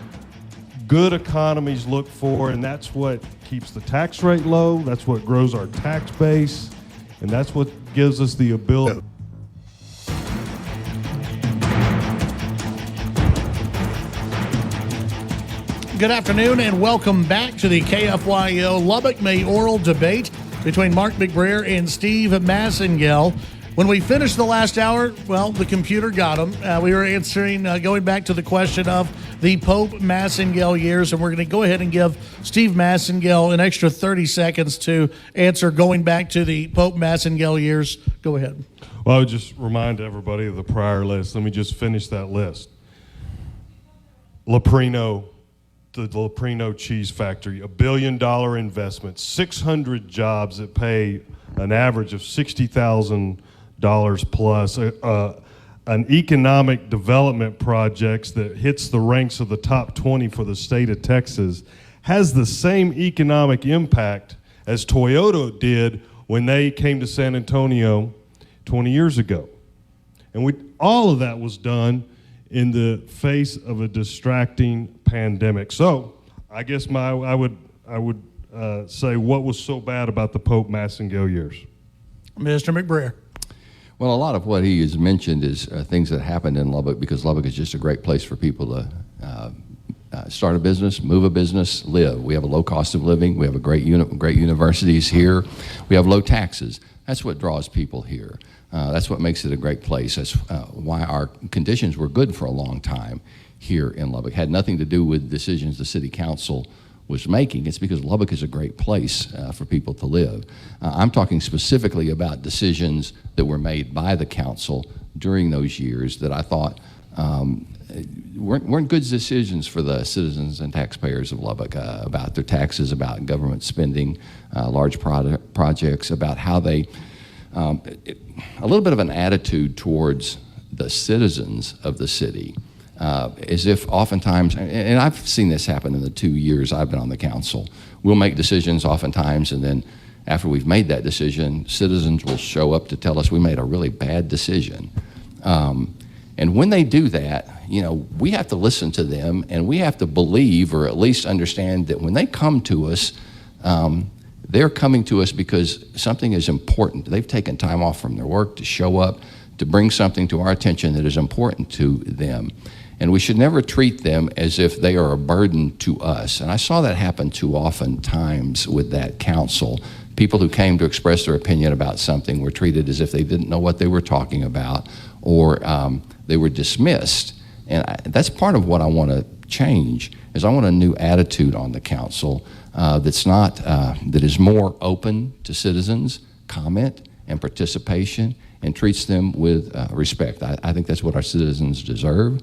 good economies look for, and that's what keeps the tax rate low. That's what grows our tax base, and that's what gives us the ability. Good afternoon and welcome back to the KFYO Lubbock Mayoral debate between Mark McBrayer and Steve Massengale. When we finished the last hour, well, the computer got them. We were answering, going back to the question of the Pope Massengale years, and we're going to go ahead and give Steve Massengale an extra 30 seconds to answer going back to the Pope Massengale years. Go ahead. Well, I would just remind everybody of the prior list. Let me just finish that list. Leprino, the Leprino cheese factory, $1 billion investment, 600 jobs that pay an average of $60,000 plus, an economic development projects that hits the ranks of the top 20 for the state of Texas, has the same economic impact as Toyota did when they came to San Antonio 20 years ago. And all of that was done in the face of a distracting pandemic. So I guess I would say what was so bad about the Pope Massengale years. Mr. McBrayer. Well, a lot of what he has mentioned is things that happened in Lubbock, because Lubbock is just a great place for people to start a business, move a business, live. We have a low cost of living. We have great universities here. We have low taxes. That's what draws people here. That's what makes it a great place. That's why our conditions were good for a long time here in Lubbock. It had nothing to do with decisions the city council was making. It's because Lubbock is a great place for people to live. I'm talking specifically about decisions that were made by the council during those years that I thought weren't good decisions for the citizens and taxpayers of Lubbock, about their taxes, about government spending, large projects, about how they, a little bit of an attitude towards the citizens of the city, as if oftentimes, and I've seen this happen in the 2 years I've been on the council, we'll make decisions oftentimes, and then after we've made that decision, citizens will show up to tell us we made a really bad decision. And when they do that, we have to listen to them, and we have to believe, or at least understand, that when they come to us, they're coming to us because something is important. They've taken time off from their work to show up, to bring something to our attention that is important to them. And we should never treat them as if they are a burden to us. And I saw that happen too often times with that council. People who came to express their opinion about something were treated as if they didn't know what they were talking about, or they were dismissed. And that's part of what I want to change, is I want a new attitude on the council that is more open to citizens' comment and participation, and treats them with respect. I think that's what our citizens deserve.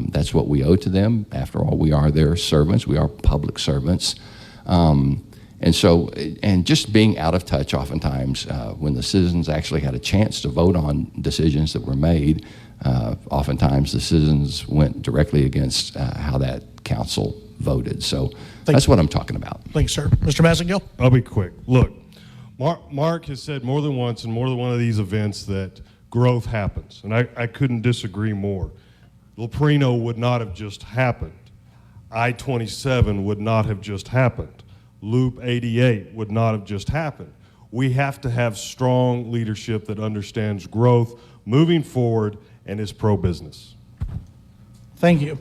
That's what we owe to them. After all, we are their servants. We are public servants. And just being out of touch oftentimes when the citizens actually had a chance to vote on decisions that were made, oftentimes the citizens went directly against how that council voted. So that's what I'm talking about. Thanks, sir. Mr. Massengale? I'll be quick. Look, Mark has said more than once in more than one of these events that growth happens, and I couldn't disagree more. Leprino would not have just happened. I-27 would not have just happened. Loop 88 would not have just happened. We have to have strong leadership that understands growth, moving forward, and is pro-business. Thank you.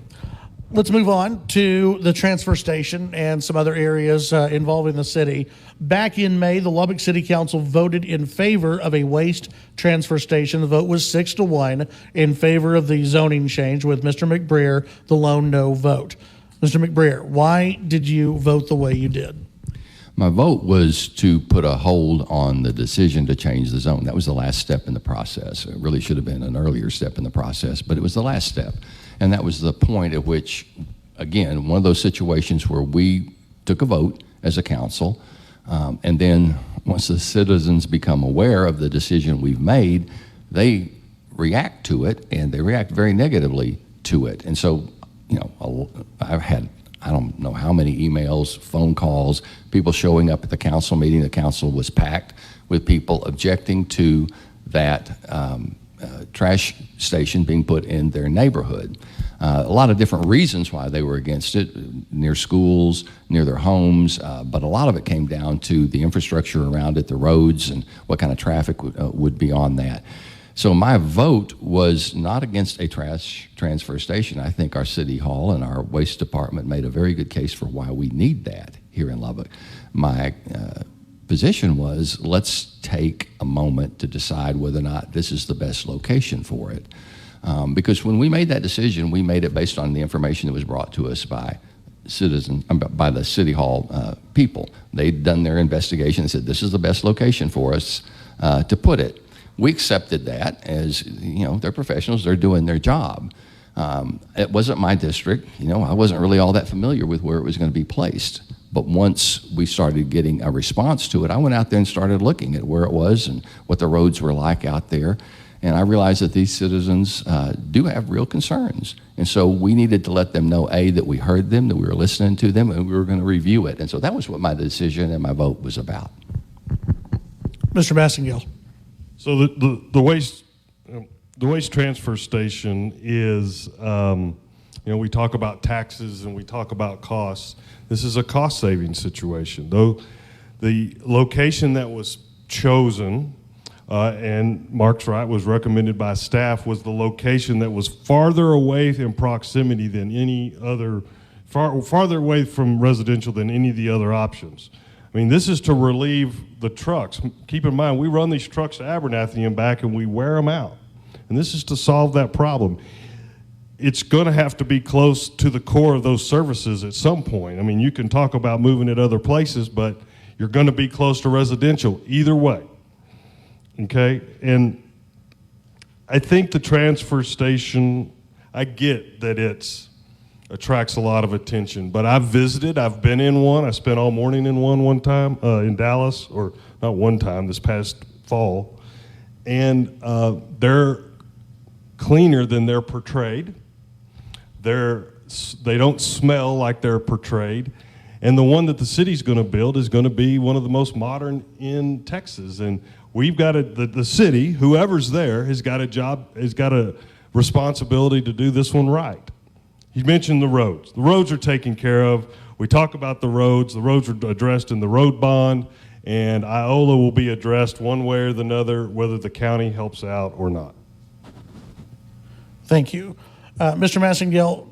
Let's move on to the transfer station and some other areas involving the city. Back in May, the Lubbock City Council voted in favor of a waste transfer station. The vote was 6-1 in favor of the zoning change, with Mr. McBrayer the lone no vote. Mr. McBrayer, why did you vote the way you did? My vote was to put a hold on the decision to change the zone. That was the last step in the process. It really should have been an earlier step in the process, but it was the last step. And that was the point at which, again, one of those situations where we took a vote as a council, and then once the citizens become aware of the decision we've made, they react to it, and they react very negatively to it. And so, I've had, I don't know how many emails, phone calls, people showing up at the council meeting. The council was packed with people objecting to that trash station being put in their neighborhood. A lot of different reasons why they were against it, near schools, near their homes, but a lot of it came down to the infrastructure around it, the roads, and what kind of traffic would be on that. So my vote was not against a trash transfer station. I think our city hall and our waste department made a very good case for why we need that here in Lubbock. My position was, let's take a moment to decide whether or not this is the best location for it. Because when we made that decision, we made it based on the information that was brought to us by citizens, by the city hall people. They'd done their investigation and said, this is the best location for us to put it. We accepted that as, they're professionals, they're doing their job. It wasn't my district. I wasn't really all that familiar with where it was going to be placed. But once we started getting a response to it, I went out there and started looking at where it was and what the roads were like out there. And I realized that these citizens do have real concerns. And so we needed to let them know, A, that we heard them, that we were listening to them, and we were going to review it. And so that was what my decision and my vote was about. Mr. Massengale. So the waste transfer station is You know, we talk about taxes and we talk about costs. This is a cost-saving situation. Though the location that was chosen, and Mark's right, was recommended by staff, was the location that was farther away in proximity than any other, farther away from residential than any of the other options. I mean, this is to relieve the trucks. Keep in mind, we run these trucks to Abernathy and back and we wear them out. And this is to solve that problem. It's going to have to be close to the core of those services at some point. I mean, you can talk about moving it other places, but you're going to be close to residential either way. Okay? And I think the transfer station, I get that it's attracts a lot of attention, but I've visited, I've been in one. I spent all morning in one time in Dallas, or not one time, this past fall. And they're cleaner than they're portrayed. They don't smell like they're portrayed. And the one that the city's going to build is going to be one of the most modern in Texas. And we've got the city, whoever's there, has got a responsibility to do this one right. He mentioned the roads. The roads are taken care of. We talk about the roads. The roads are addressed in the road bond, and IOLA will be addressed one way or the other, whether the county helps out or not. Thank you. Mr. Massengale,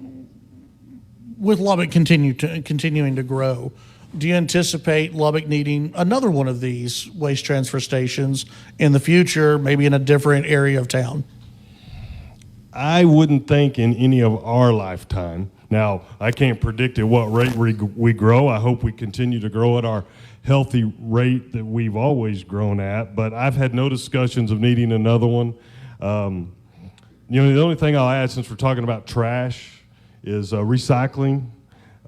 with Lubbock continuing to grow, do you anticipate Lubbock needing another one of these waste transfer stations in the future, maybe in a different area of town? I wouldn't think in any of our lifetime. Now, I can't predict at what rate we grow. I hope we continue to grow at our healthy rate that we've always grown at, but I've had no discussions of needing another one. You know, the only thing I'll add, since we're talking about trash, is recycling.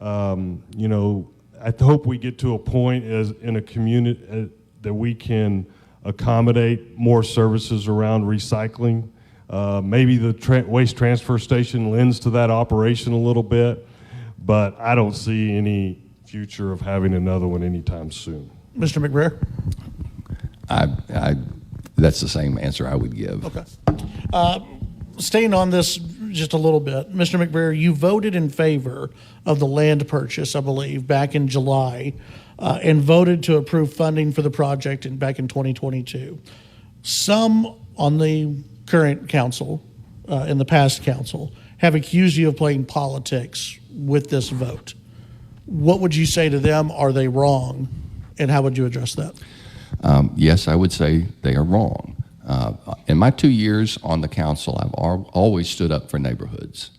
You know, I hope we get to a point as in a community that we can accommodate more services around recycling. Maybe the waste transfer station lends to that operation a little bit, but I don't see any future of having another one anytime soon. Mr. McBrayer? That's the same answer I would give. Okay. Staying on this just a little bit, Mr. McBrayer, you voted in favor of the land purchase, I believe, back in July, and voted to approve funding for the project back in 2022. Some on the current council, in the past council, have accused you of playing politics with this vote. What would you say to them? Are they wrong? And how would you address that? Yes, I would say they are wrong. In my 2 years on the council, I've always stood up for neighborhoods.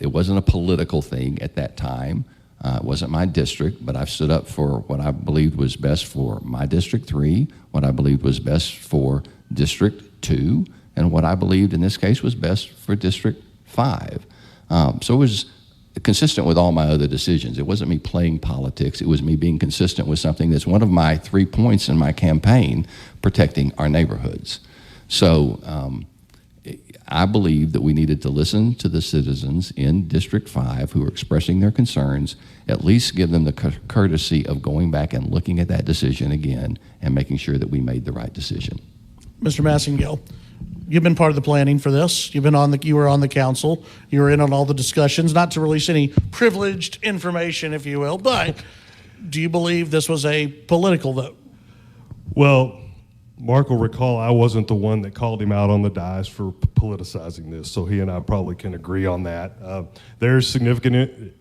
It wasn't a political thing at that time. It wasn't my district, but I've stood up for what I believed was best for my District 3, what I believed was best for District 2, and what I believed in this case was best for District 5. So it was consistent with all my other decisions. It wasn't me playing politics. It was me being consistent with something that's one of my 3 points in my campaign, protecting our neighborhoods. So I believe that we needed to listen to the citizens in District 5 who are expressing their concerns, at least give them the courtesy of going back and looking at that decision again and making sure that we made the right decision. Mr. Massengale, you've been part of the planning for this. You were on the council. You were in on all the discussions, not to release any privileged information, if you will, but do you believe this was a political vote? Well, Mark will recall I wasn't the one that called him out on the dais for politicizing this, so he and I probably can agree on that. There's significant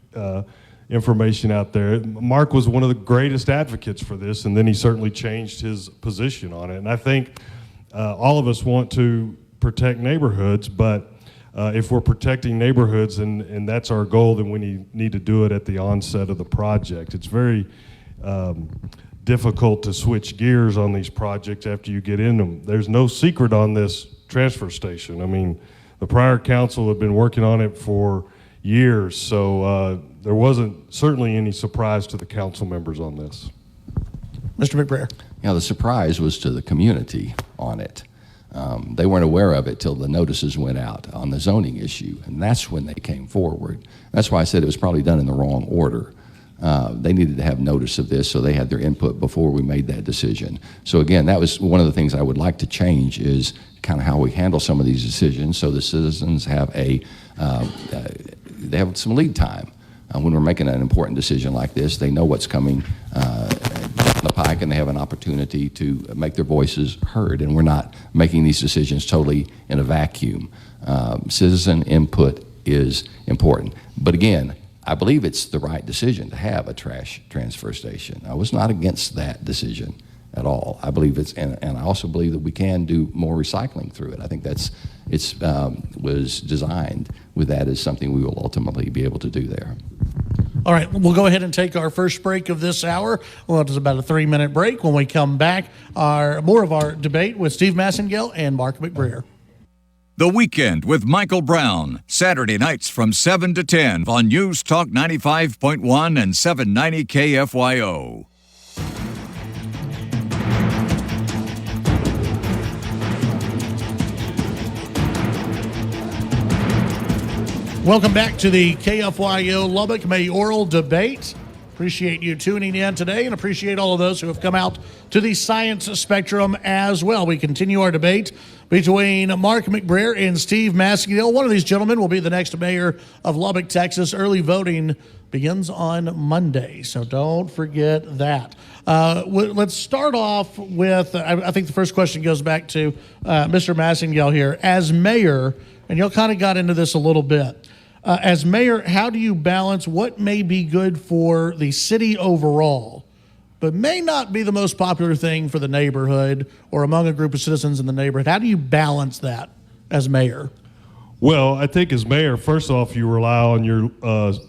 information out there. Mark was one of the greatest advocates for this, and then he certainly changed his position on it. And I think all of us want to protect neighborhoods, but if we're protecting neighborhoods and that's our goal, then we need to do it at the onset of the project. It's very difficult to switch gears on these projects after you get in them. There's no secret on this transfer station. I mean, the prior council had been working on it for years, so there wasn't certainly any surprise to the council members on this. Mr. McBrayer. You know, the surprise was to the community on it. They weren't aware of it till the notices went out on the zoning issue, and that's when they came forward. That's why I said it was probably done in the wrong order. They needed to have notice of this, so they had their input before we made that decision. So again, that was one of the things I would like to change, is kind of how we handle some of these decisions, so the citizens have a they have some lead time. When we're making an important decision like this, they know what's coming down the pike, and they have an opportunity to make their voices heard, and we're not making these decisions totally in a vacuum. Citizen input is important. But again, I believe it's the right decision to have a trash transfer station. I was not against that decision at all. I believe and I also believe that we can do more recycling through it. I think was designed with that as something we will ultimately be able to do there. All right, we'll go ahead and take our first break of this hour. Well, it's about a 3-minute break. When we come back, more of our debate with Steve Massengale and Mark McBrayer. The Weekend with Michael Brown, Saturday nights from 7 to 10 on News Talk 95.1 and 790 KFYO. Welcome back to the KFYO Lubbock Mayoral debate. Appreciate you tuning in today, and appreciate all of those who have come out to the science spectrum as well. We continue our debate between Mark McBrayer and Steve Massengale. One of these gentlemen will be the next mayor of Lubbock, Texas. Early voting begins on Monday, so don't forget that. Let's start off with, I think the first question goes back to Mr. Massengale here. As mayor, and y'all kind of got into this a little bit, as mayor, how do you balance what may be good for the city overall, but may not be the most popular thing for the neighborhood or among a group of citizens in the neighborhood? How do you balance that as mayor? Well, I think as mayor, first off, you rely on your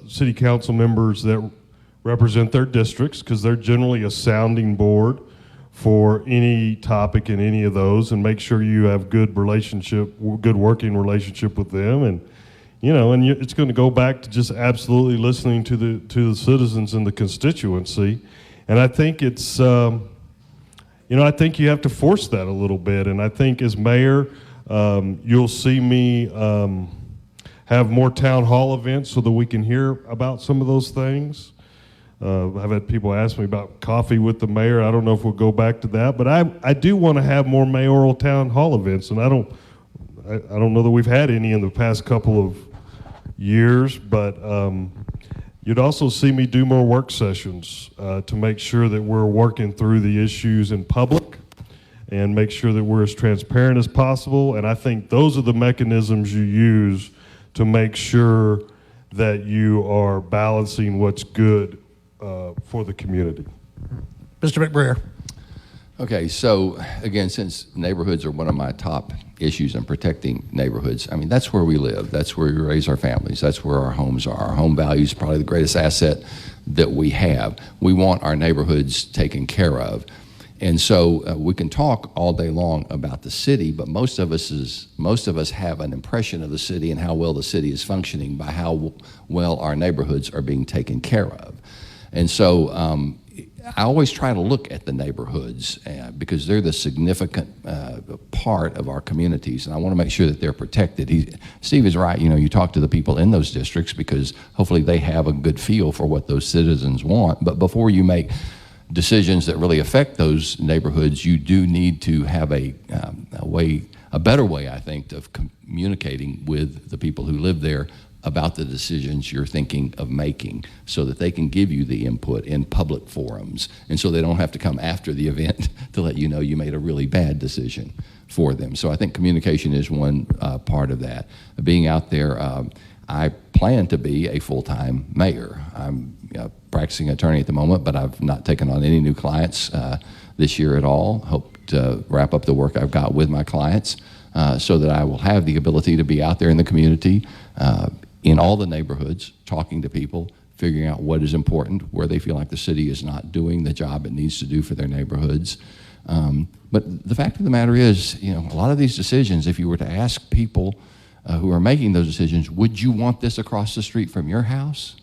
city council members that represent their districts, because they're generally a sounding board for any topic in any of those, and make sure you have good working relationship with them. And it's going to go back to just absolutely listening to the citizens in the constituency. And I think it's, I think you have to force that a little bit. And I think as mayor, you'll see me have more town hall events so that we can hear about some of those things. I've had people ask me about coffee with the mayor. I don't know if we'll go back to that, but I do want to have more mayoral town hall events, and I don't know that we've had any in the past couple of years, but you'd also see me do more work sessions to make sure that we're working through the issues in public and make sure that we're as transparent as possible. And I think those are the mechanisms you use to make sure that you are balancing what's good for the community. Mr. McBrayer. Okay, so again, since neighborhoods are one of my top issues in protecting neighborhoods, I mean, that's where we live. That's where we raise our families. That's where our homes are. Our home value is probably the greatest asset that we have. We want our neighborhoods taken care of. And so we can talk all day long about the city, but most of us have an impression of the city and how well the city is functioning by how well our neighborhoods are being taken care of. And so I always try to look at the neighborhoods because they're the significant part of our communities, and I want to make sure that they're protected. Steve is right. You talk to the people in those districts because hopefully they have a good feel for what those citizens want. But before you make decisions that really affect those neighborhoods, you do need to have a better way, I think, of communicating with the people who live there about the decisions you're thinking of making, so that they can give you the input in public forums, and so they don't have to come after the event to let you know you made a really bad decision for them. So I think communication is one part of that. Being out there, I plan to be a full-time mayor. I'm a practicing attorney at the moment, but I've not taken on any new clients this year at all. Hope to wrap up the work I've got with my clients so that I will have the ability to be out there in the community, in all the neighborhoods, talking to people, figuring out what is important, where they feel like the city is not doing the job it needs to do for their neighborhoods. But the fact of the matter is, a lot of these decisions, if you were to ask people who are making those decisions, would you want this across the street from your house?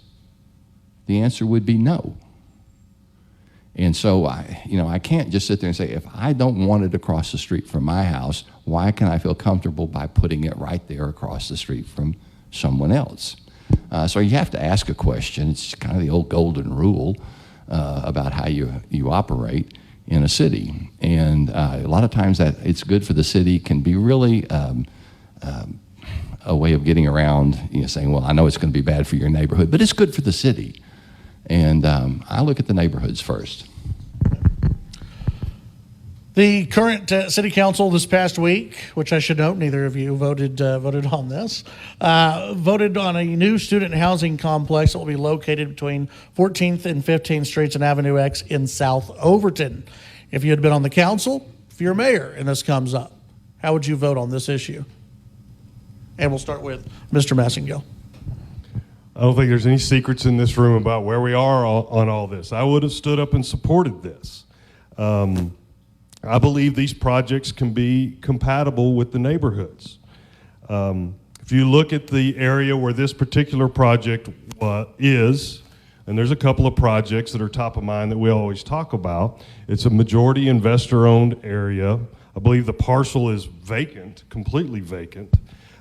The answer would be no. And so I can't just sit there and say, if I don't want it across the street from my house, why can I feel comfortable by putting it right there across the street from someone else? So you have to ask a question. It's kind of the old golden rule about how you operate in a city. And a lot of times that it's good for the city can be really a way of getting around, saying, well, I know it's going to be bad for your neighborhood, but it's good for the city. And I look at the neighborhoods first. The current city council this past week, which I should note, neither of you voted on this, voted on a new student housing complex that will be located between 14th and 15th Streets and Avenue X in South Overton. If you had been on the council, if you're mayor and this comes up, how would you vote on this issue? And we'll start with Mr. Massengale. I don't think there's any secrets in this room about where we are on all this. I would have stood up and supported this. I believe these projects can be compatible with the neighborhoods. If you look at the area where this particular project is, and there's a couple of projects that are top of mind that we always talk about, it's a majority investor-owned area. I believe the parcel is vacant, completely vacant.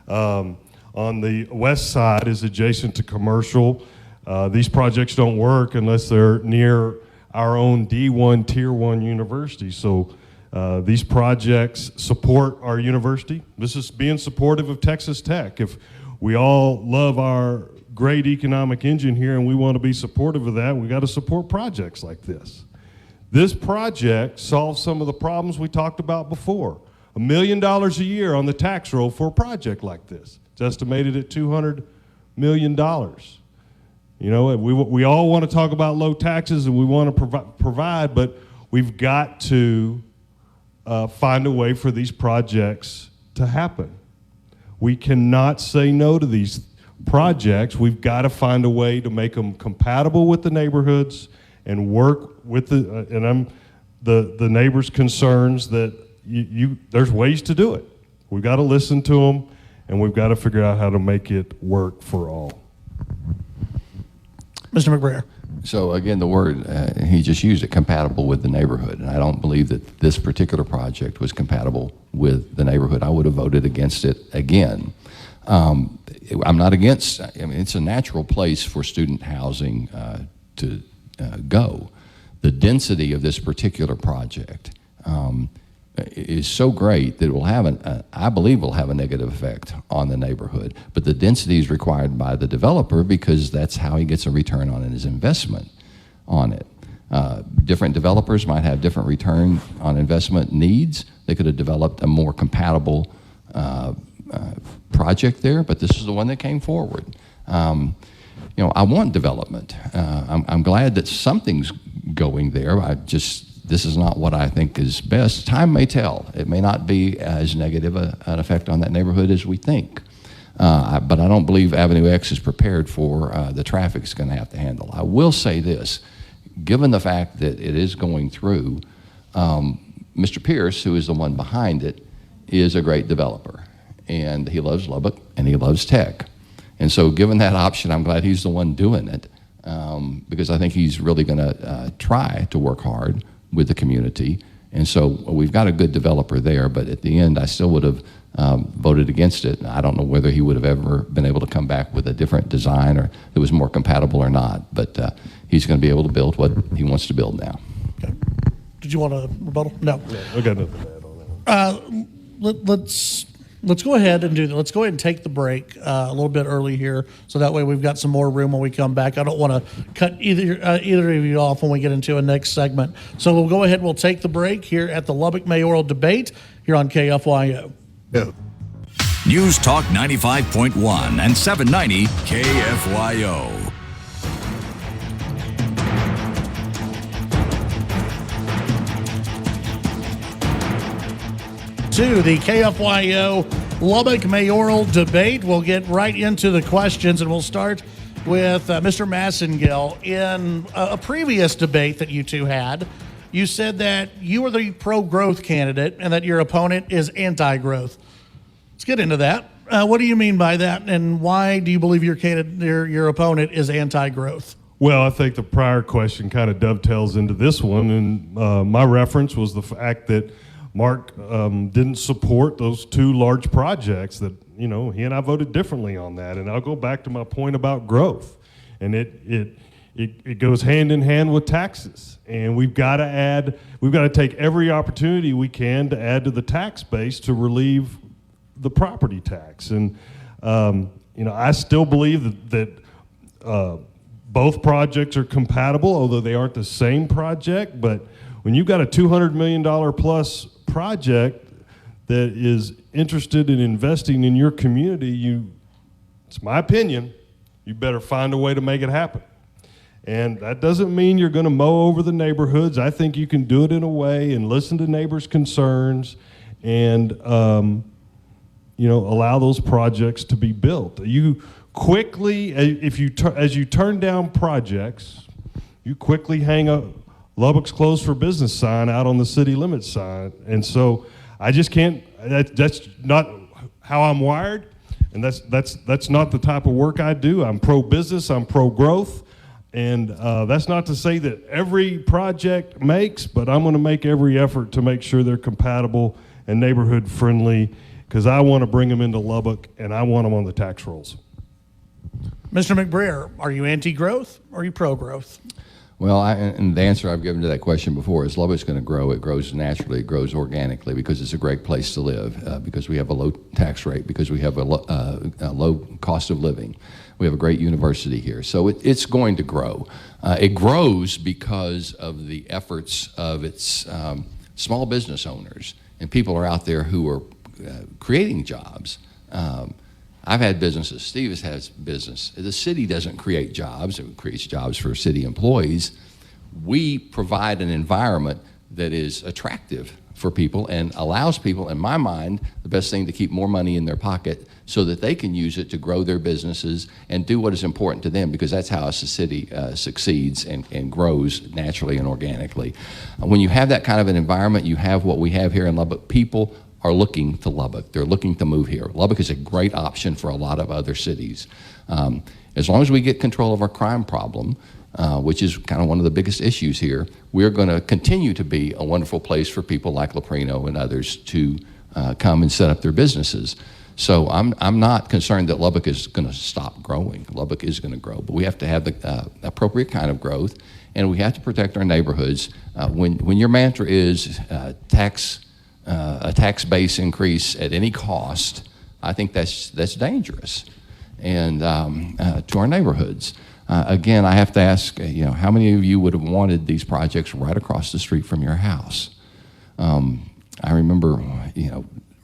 On the west side is adjacent to commercial. These projects don't work unless they're near our own D1 Tier 1 university. So these projects support our university. This is being supportive of Texas Tech. If we all love our great economic engine here and we want to be supportive of that, we got to support projects like this. This project solves some of the problems we talked about before. $1 million a year on the tax roll for a project like this. It's estimated at $200 million. We all want to talk about low taxes and we want to provide, but we've got to find a way for these projects to happen. We cannot say no to these projects. We've got to find a way to make them compatible with the neighborhoods and work with the neighbors' concerns that there's ways to do it. We've got to listen to them and we've got to figure out how to make it work for all. Mr. McBrayer. So again, the word, he just used it, compatible with the neighborhood. And I don't believe that this particular project was compatible with the neighborhood. I would have voted against it again. I'm not against, it's a natural place for student housing to go. The density of this particular project is so great that it will have I believe will have a negative effect on the neighborhood. But the density is required by the developer because that's how he gets a return on his investment on it. Different developers might have different return on investment needs. They could have developed a more compatible project there, but this is the one that came forward. I want development. I'm glad that something's going there. This is not what I think is best. Time may tell. It may not be as negative an effect on that neighborhood as we think. But I don't believe Avenue X is prepared for the traffic it's going to have to handle. I will say this, given the fact that it is going through, Mr. Pierce, who is the one behind it, is a great developer. And he loves Lubbock and he loves tech. And so given that option, I'm glad he's the one doing it because I think he's really going to try to work hard with the community. And so we've got a good developer there, but at the end, I still would have voted against it. I don't know whether he would have ever been able to come back with a different design or that was more compatible or not, but he's going to be able to build what he wants to build now. Okay. Did you want a rebuttal? No. Yeah, I got nothing to add on that. Let's go ahead and do that. Let's go ahead and take the break a little bit early here, so that way we've got some more room when we come back. I don't want to cut either of you off when we get into a next segment. So we'll go ahead. We'll take the break here at the Lubbock Mayoral debate here on KFYO. Yeah. News Talk 95.1 and 790 KFYO. To the KFYO Lubbock Mayoral debate. We'll get right into the questions, and we'll start with Mr. Massengale. In a previous debate that you two had, you said that you were the pro-growth candidate and that your opponent is anti-growth. Let's get into that. What do you mean by that, and why do you believe your opponent is anti-growth? Well, I think the prior question kind of dovetails into this one, and my reference was the fact that Mark didn't support those two large projects that, he and I voted differently on that. And I'll go back to my point about growth. And it goes hand in hand with taxes. And we've got to take every opportunity we can to add to the tax base to relieve the property tax. And I still believe that both projects are compatible, although they aren't the same project. But when you've got a $200 million plus project that is interested in investing in your community, it's my opinion, you better find a way to make it happen. And that doesn't mean you're going to mow over the neighborhoods. I think you can do it in a way and listen to neighbors' concerns and allow those projects to be built. You quickly, as you turn down projects, you quickly hang a Lubbock's closed for business sign out on the city limits sign. And so I just can't, that's not how I'm wired, and that's not the type of work I do. I'm pro-business, I'm pro-growth, and that's not to say that every project makes, but I'm going to make every effort to make sure they're compatible and neighborhood friendly, because I want to bring them into Lubbock and I want them on the tax rolls. Mr. McBrayer, are you anti-growth or are you pro-growth? Well, and the answer I've given to that question before is Lubbock's going to grow. It grows naturally. It grows organically because it's a great place to live, because we have a low tax rate, because we have a low cost of living. We have a great university here. So it's going to grow. It grows because of the efforts of its small business owners, and people are out there who are creating jobs. I've had businesses. Steve has business. The city doesn't create jobs. It creates jobs for city employees. We provide an environment that is attractive for people and allows people, in my mind, the best thing to keep more money in their pocket so that they can use it to grow their businesses and do what is important to them, because that's how a city succeeds and grows naturally and organically. When you have that kind of an environment, you have what we have here in Lubbock. People are looking to Lubbock. They're looking to move here. Lubbock is a great option for a lot of other cities. As long as we get control of our crime problem, which is kind of one of the biggest issues here, we're going to continue to be a wonderful place for people like Leprino and others to come and set up their businesses. So I'm not concerned that Lubbock is going to stop growing. Lubbock is going to grow, but we have to have the appropriate kind of growth, and we have to protect our neighborhoods. When your mantra is a tax base increase at any cost, I think that's dangerous, and to our neighborhoods. Again, I have to ask, how many of you would have wanted these projects right across the street from your house? I remember,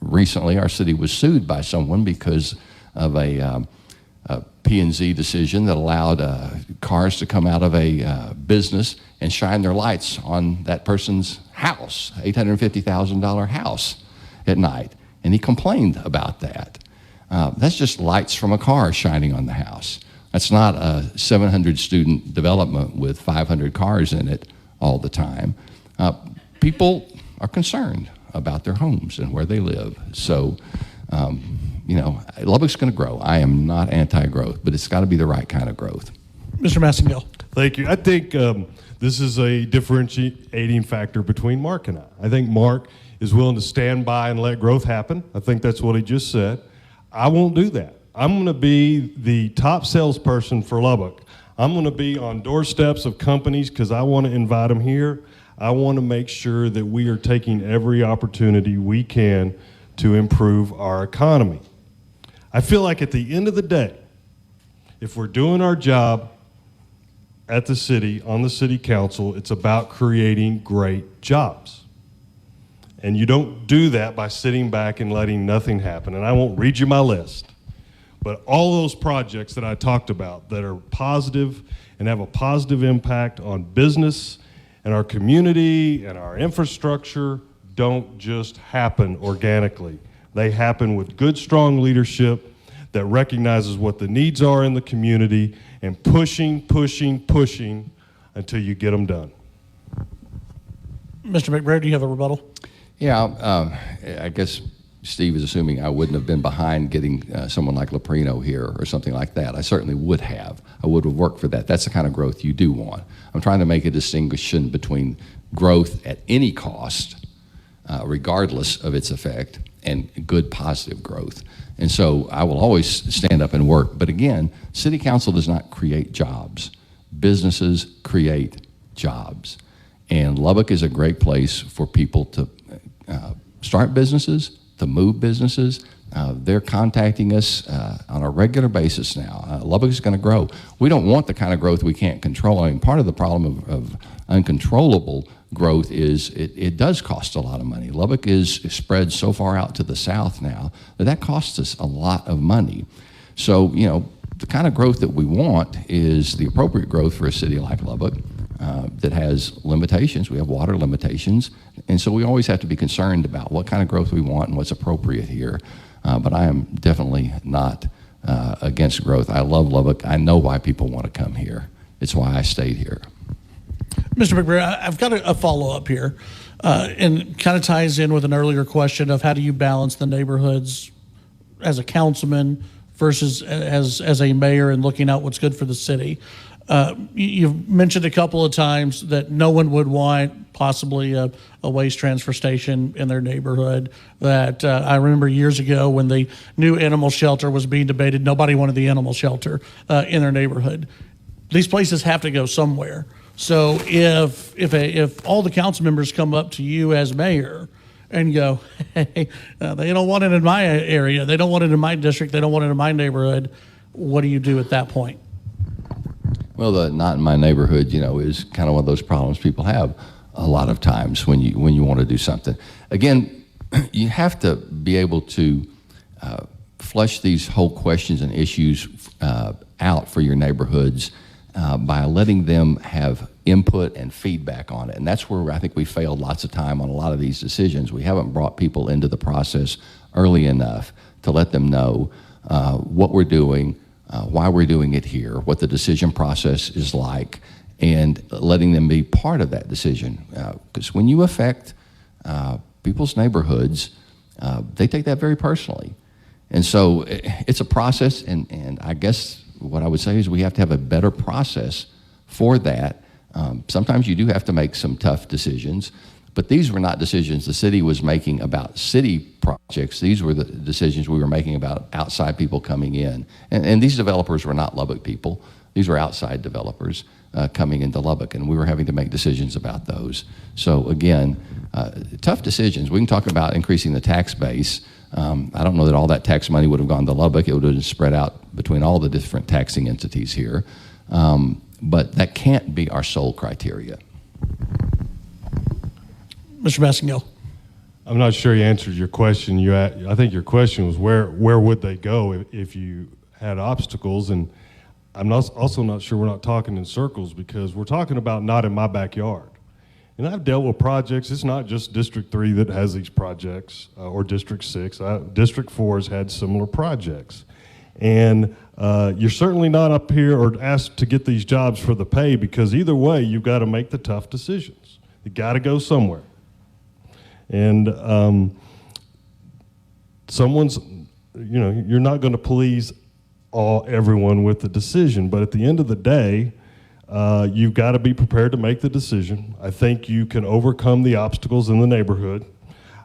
recently our city was sued by someone because of a P&Z decision that allowed cars to come out of a business and shine their lights on that person's house, $850,000 house at night. And he complained about that. That's just lights from a car shining on the house. That's not a 700 student development with 500 cars in it all the time. People are concerned about their homes and where they live. So, Lubbock's going to grow. I am not anti-growth, but it's got to be the right kind of growth. Mr. Massengale. Thank you. I think this is a differentiating factor between Mark and I. I think Mark is willing to stand by and let growth happen. I think that's what he just said. I won't do that. I'm going to be the top salesperson for Lubbock. I'm going to be on doorsteps of companies because I want to invite them here. I want to make sure that we are taking every opportunity we can to improve our economy. I feel like at the end of the day, if we're doing our job at the city, on the city council, it's about creating great jobs. And you don't do that by sitting back and letting nothing happen. And I won't read you my list, but all those projects that I talked about that are positive and have a positive impact on business and our community and our infrastructure don't just happen organically. They happen with good, strong leadership that recognizes what the needs are in the community and pushing until you get them done. Mr. McBrayer, do you have a rebuttal? Yeah, I guess Steve is assuming I wouldn't have been behind getting someone like Leprino here or something like that. I certainly would have. I would have worked for that. That's the kind of growth you do want. I'm trying to make a distinction between growth at any cost, regardless of its effect, and good positive growth. And so I will always stand up and work. But again, city council does not create jobs. Businesses create jobs. And Lubbock is a great place for people to start businesses, to move businesses, They're contacting us on a regular basis now. Lubbock is going to grow. We don't want the kind of growth we can't control. I mean, part of the problem of uncontrollable growth is it does cost a lot of money. Lubbock is spread so far out to the south now that costs us a lot of money. So, you know, the kind of growth that we want is the appropriate growth for a city like Lubbock that has limitations. We have water limitations, and so we always have to be concerned about what kind of growth we want and what's appropriate here. But I am definitely not against growth. I love Lubbock. I know why people want to come here. It's why I stayed here. Mr. McBrayer, I've got a follow-up here, and kind of ties in with an earlier question of how do you balance the neighborhoods as a councilman versus as a mayor and looking out what's good for the city. You've mentioned a couple of times that no one would want possibly a waste transfer station in their neighborhood. That I remember years ago when the new animal shelter was being debated, nobody wanted the animal shelter in their neighborhood. These places have to go somewhere. So if all the council members come up to you as mayor and go, hey, they don't want it in my area, they don't want it in my district, they don't want it in my neighborhood, what do you do at that point? Well, the not in my neighborhood, you know, is kind of one of those problems people have a lot of times when you want to do something. Again, you have to be able to flush these whole questions and issues out for your neighborhoods by letting them have input and feedback on it. And that's where I think we failed lots of time on a lot of these decisions. We haven't brought people into the process early enough to let them know what we're doing, why we're doing it here, what the decision process is like, and letting them be part of that decision. Because when you affect people's neighborhoods, they take that very personally. And so it's a process, and I guess what I would say is we have to have a better process for that. Sometimes you do have to make some tough decisions, but these were not decisions the city was making about city projects. These were the decisions we were making about outside people coming in. And these developers were not Lubbock people. These were outside developers coming into Lubbock, and we were having to make decisions about those. So again, tough decisions. We can talk about increasing the tax base. I don't know that all that tax money would have gone to Lubbock. It would have been spread out between all the different taxing entities here. But that can't be our sole criteria. Mr. Massengale. I'm not sure you answered your question. I think your question was where would they go if you had obstacles, and I'm also not sure we're not talking in circles because we're talking about not in my backyard. And I've dealt with projects. It's not just District 3 that has these projects or District 6. District 4 has had similar projects. And you're certainly not up here or asked to get these jobs for the pay because either way, you've got to make the tough decisions. You got to go somewhere. And you're not going to please everyone with the decision, but at the end of the day, you've got to be prepared to make the decision. I think you can overcome the obstacles in the neighborhood.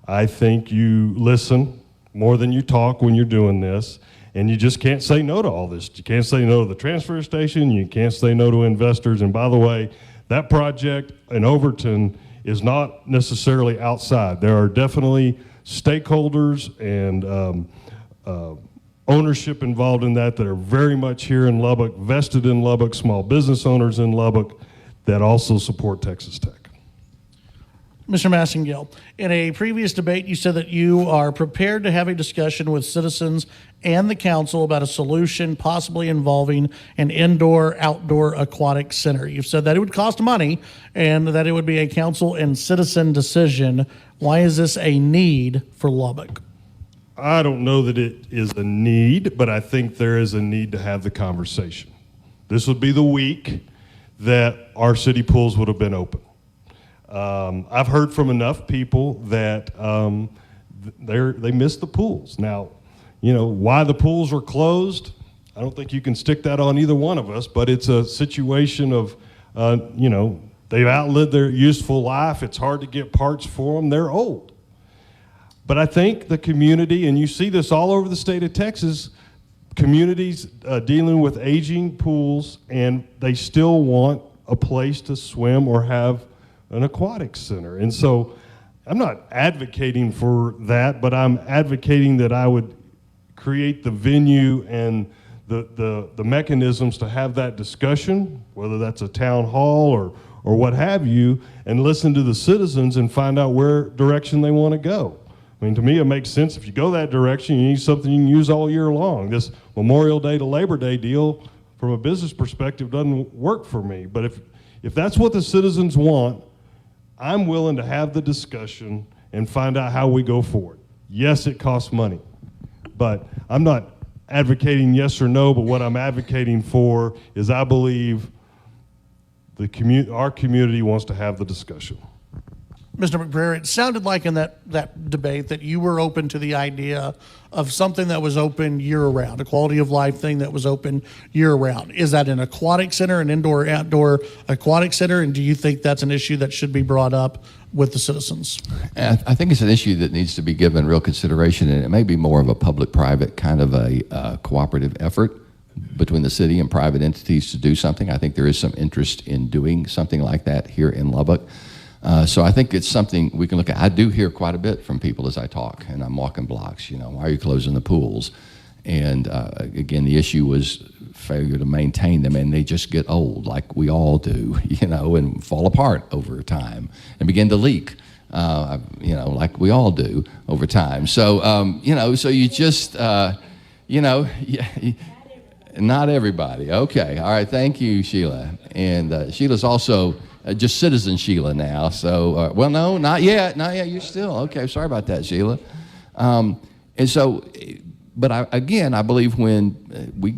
I think you listen more than you talk when you're doing this, and you just can't say no to all this. You can't say no to the transfer station. You can't say no to investors. And by the way, that project in Overton is not necessarily outside. There are definitely stakeholders and ownership involved in that are very much here in Lubbock, vested in Lubbock, small business owners in Lubbock that also support Texas Tech. Mr. Massengale, in a previous debate, you said that you are prepared to have a discussion with citizens and the council about a solution possibly involving an indoor-outdoor aquatic center. You've said that it would cost money and that it would be a council and citizen decision. Why is this a need for Lubbock? I don't know that it is a need, but I think there is a need to have the conversation. This would be the week that our city pools would have been open. I've heard from enough people that they miss the pools. Now, why the pools are closed, I don't think you can stick that on either one of us, but it's a situation of, they've outlived their useful life. It's hard to get parts for them. They're old. But I think the community, and you see this all over the state of Texas, communities dealing with aging pools, and they still want a place to swim or have an aquatic center. And so I'm not advocating for that, but I'm advocating that I would create the venue and the mechanisms to have that discussion, whether that's a town hall or what have you, and listen to the citizens and find out where direction they want to go. I mean, to me, it makes sense. If you go that direction, you need something you can use all year long. This Memorial Day to Labor Day deal, from a business perspective, doesn't work for me. But if that's what the citizens want, I'm willing to have the discussion and find out how we go forward. Yes, it costs money, but I'm not advocating yes or no, but what I'm advocating for is I believe our community wants to have the discussion. Mr. McBrayer, it sounded like in that debate that you were open to the idea of something that was open year-round, a quality of life thing that was open year-round. Is that an aquatic center, an indoor-outdoor aquatic center, and do you think that's an issue that should be brought up with the citizens? I think it's an issue that needs to be given real consideration, and it may be more of a public-private kind of a cooperative effort between the city and private entities to do something. I think there is some interest in doing something like that here in Lubbock. So I think it's something we can look at. I do hear quite a bit from people as I talk, and I'm walking blocks, why are you closing the pools? And again, the issue was failure to maintain them, and they just get old like we all do, and fall apart over time and begin to leak, like we all do over time. So, so you just, not everybody. Okay. All right. Thank you, Sheila. And Sheila's also just citizen Sheila now. So, well, no, not yet. Not yet. You're still. Okay. Sorry about that, Sheila. And so, but I believe when we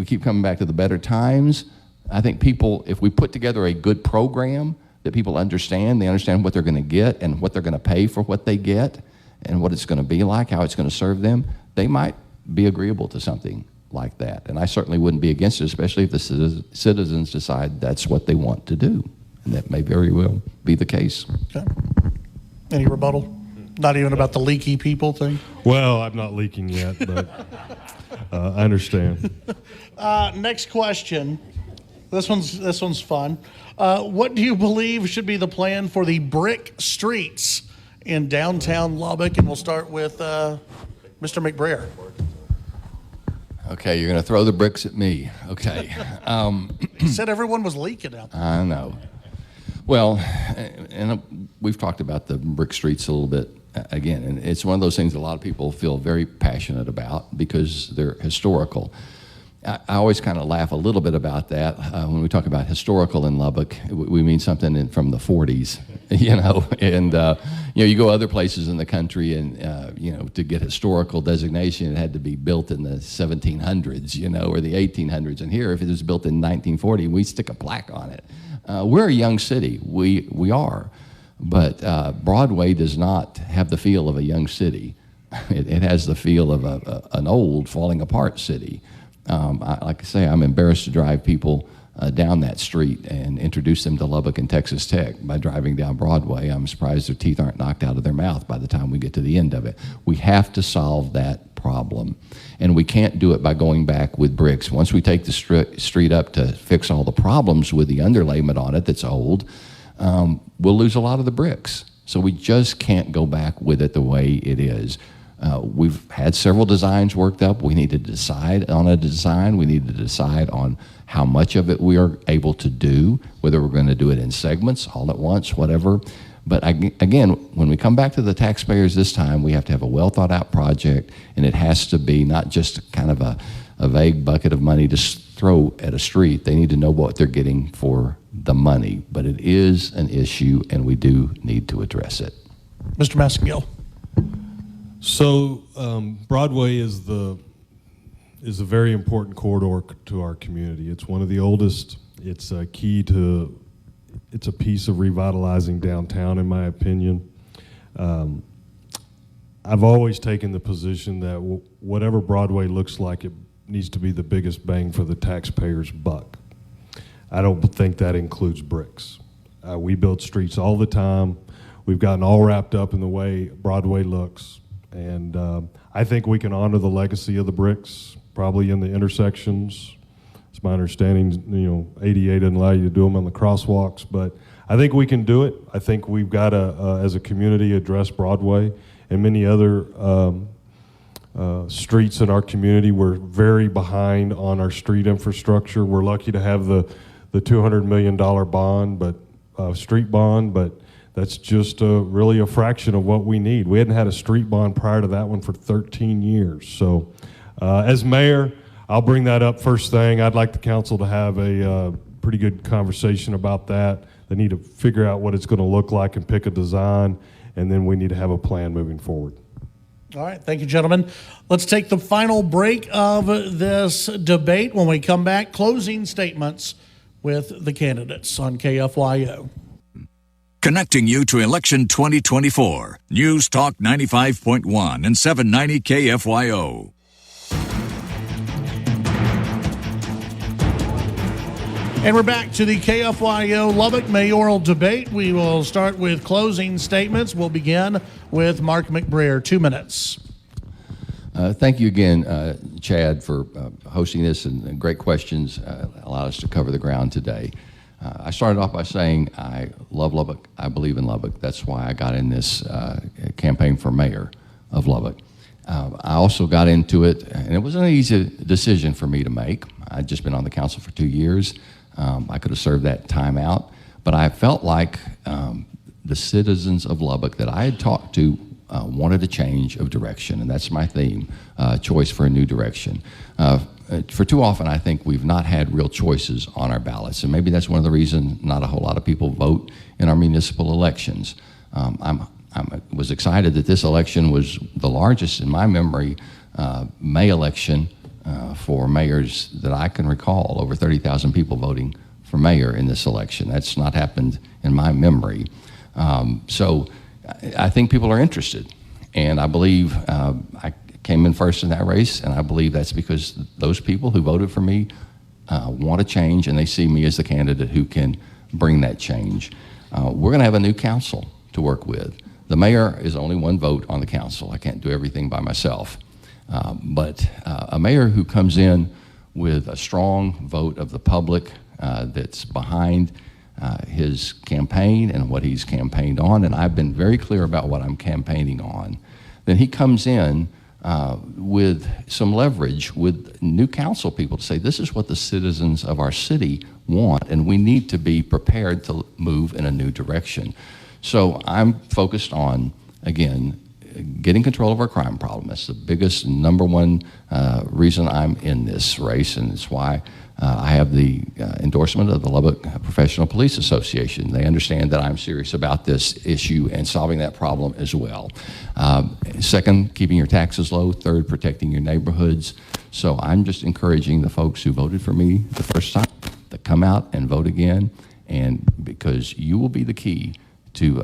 keep coming back to the better times, I think people, if we put together a good program that people understand, they understand what they're going to get and what they're going to pay for what they get and what it's going to be like, how it's going to serve them, they might be agreeable to something like that. And I certainly wouldn't be against it, especially if the citizens decide that's what they want to do. And that may very well be the case. Okay. Any rebuttal? Not even about the leaky people thing? Well, I'm not leaking yet, but I understand. Next question. This one's fun. What do you believe should be the plan for the brick streets in downtown Lubbock? And we'll start with Mr. McBrayer. Okay, you're going to throw the bricks at me. Okay. He said everyone was leaking out there. I know. Well, and we've talked about the brick streets a little bit again, and it's one of those things a lot of people feel very passionate about because they're historical. I always kind of laugh a little bit about that. When we talk about historical in Lubbock, we mean something from the 40s, and you go other places in the country and, to get historical designation, it had to be built in the 1700s, or the 1800s. And here, if it was built in 1940, we stick a plaque on it. We're a young city, we are, but Broadway does not have the feel of a young city. It has the feel of an old, falling apart city. Like I say, I'm embarrassed to drive people down that street and introduce them to Lubbock and Texas Tech by driving down Broadway. I'm surprised their teeth aren't knocked out of their mouth by the time we get to the end of it. We have to solve that problem, and we can't do it by going back with bricks. Once we take the street up to fix all the problems with the underlayment on it that's old, we'll lose a lot of the bricks. So we just can't go back with it the way it is. We've had several designs worked up. We need to decide on a design. We need to decide on how much of it we are able to do, whether we're going to do it in segments, all at once, whatever. But again, when we come back to the taxpayers this time, we have to have a well-thought-out project, and it has to be not just kind of a vague bucket of money to throw at a street. They need to know what they're getting for the money. But it is an issue, and we do need to address it. Mr. Massengale. So Broadway is a very important corridor to our community. It's one of the oldest. It's a piece of revitalizing downtown, in my opinion. I've always taken the position that whatever Broadway looks like, it needs to be the biggest bang for the taxpayer's buck. I don't think that includes bricks. We build streets all the time. We've gotten all wrapped up in the way Broadway looks. And I think we can honor the legacy of the bricks, probably in the intersections. It's my understanding, ADA doesn't allow you to do them on the crosswalks, but I think we can do it. I think we've got to, as a community, address Broadway and many other streets in our community. We're very behind on our street infrastructure. We're lucky to have the $200 million bond, street bond, but that's just really a fraction of what we need. We hadn't had a street bond prior to that one for 13 years. So as mayor, I'll bring that up first thing. I'd like the council to have a pretty good conversation about that. They need to figure out what it's going to look like and pick a design, and then we need to have a plan moving forward. All right, thank you, gentlemen. Let's take the final break of this debate. When we come back, closing statements with the candidates on KFYO. Connecting you to election 2024. News Talk 95.1 and 790 KFYO. And we're back to the KFYO Lubbock Mayoral debate. We will start with closing statements. We'll begin with Mark McBrayer. 2 minutes. Thank you again, Chad, for hosting this and great questions. Allowed us to cover the ground today. I started off by saying I love Lubbock. I believe in Lubbock. That's why I got in this campaign for mayor of Lubbock. I also got into it, and it was an easy decision for me to make. I'd just been on the council for 2 years. I could have served that time out, but I felt like the citizens of Lubbock that I had talked to wanted a change of direction, and that's my theme, choice for a new direction. For too often, I think we've not had real choices on our ballots, and maybe that's one of the reasons not a whole lot of people vote in our municipal elections. I was excited that this election was the largest in my memory May election for mayors that I can recall. Over 30,000 people voting for mayor in this election. That's not happened in my memory. So I think people are interested, and I believe I came in first in that race, and I believe that's because those people who voted for me want to change, and they see me as the candidate who can bring that change. We're going to have a new council to work with. The mayor is only one vote on the council. I can't do everything by myself. But a mayor who comes in with a strong vote of the public that's behind his campaign and what he's campaigned on, and I've been very clear about what I'm campaigning on, then he comes in with some leverage with new council people to say, this is what the citizens of our city want, and we need to be prepared to move in a new direction. So I'm focused on, again, getting control of our crime problem. That's the biggest, number one reason I'm in this race, and it's why I have the endorsement of the Lubbock Professional Police Association. They understand that I'm serious about this issue and solving that problem as well. Second, keeping your taxes low. Third, protecting your neighborhoods. So I'm just encouraging the folks who voted for me the first time to come out and vote again, and because you will be the key to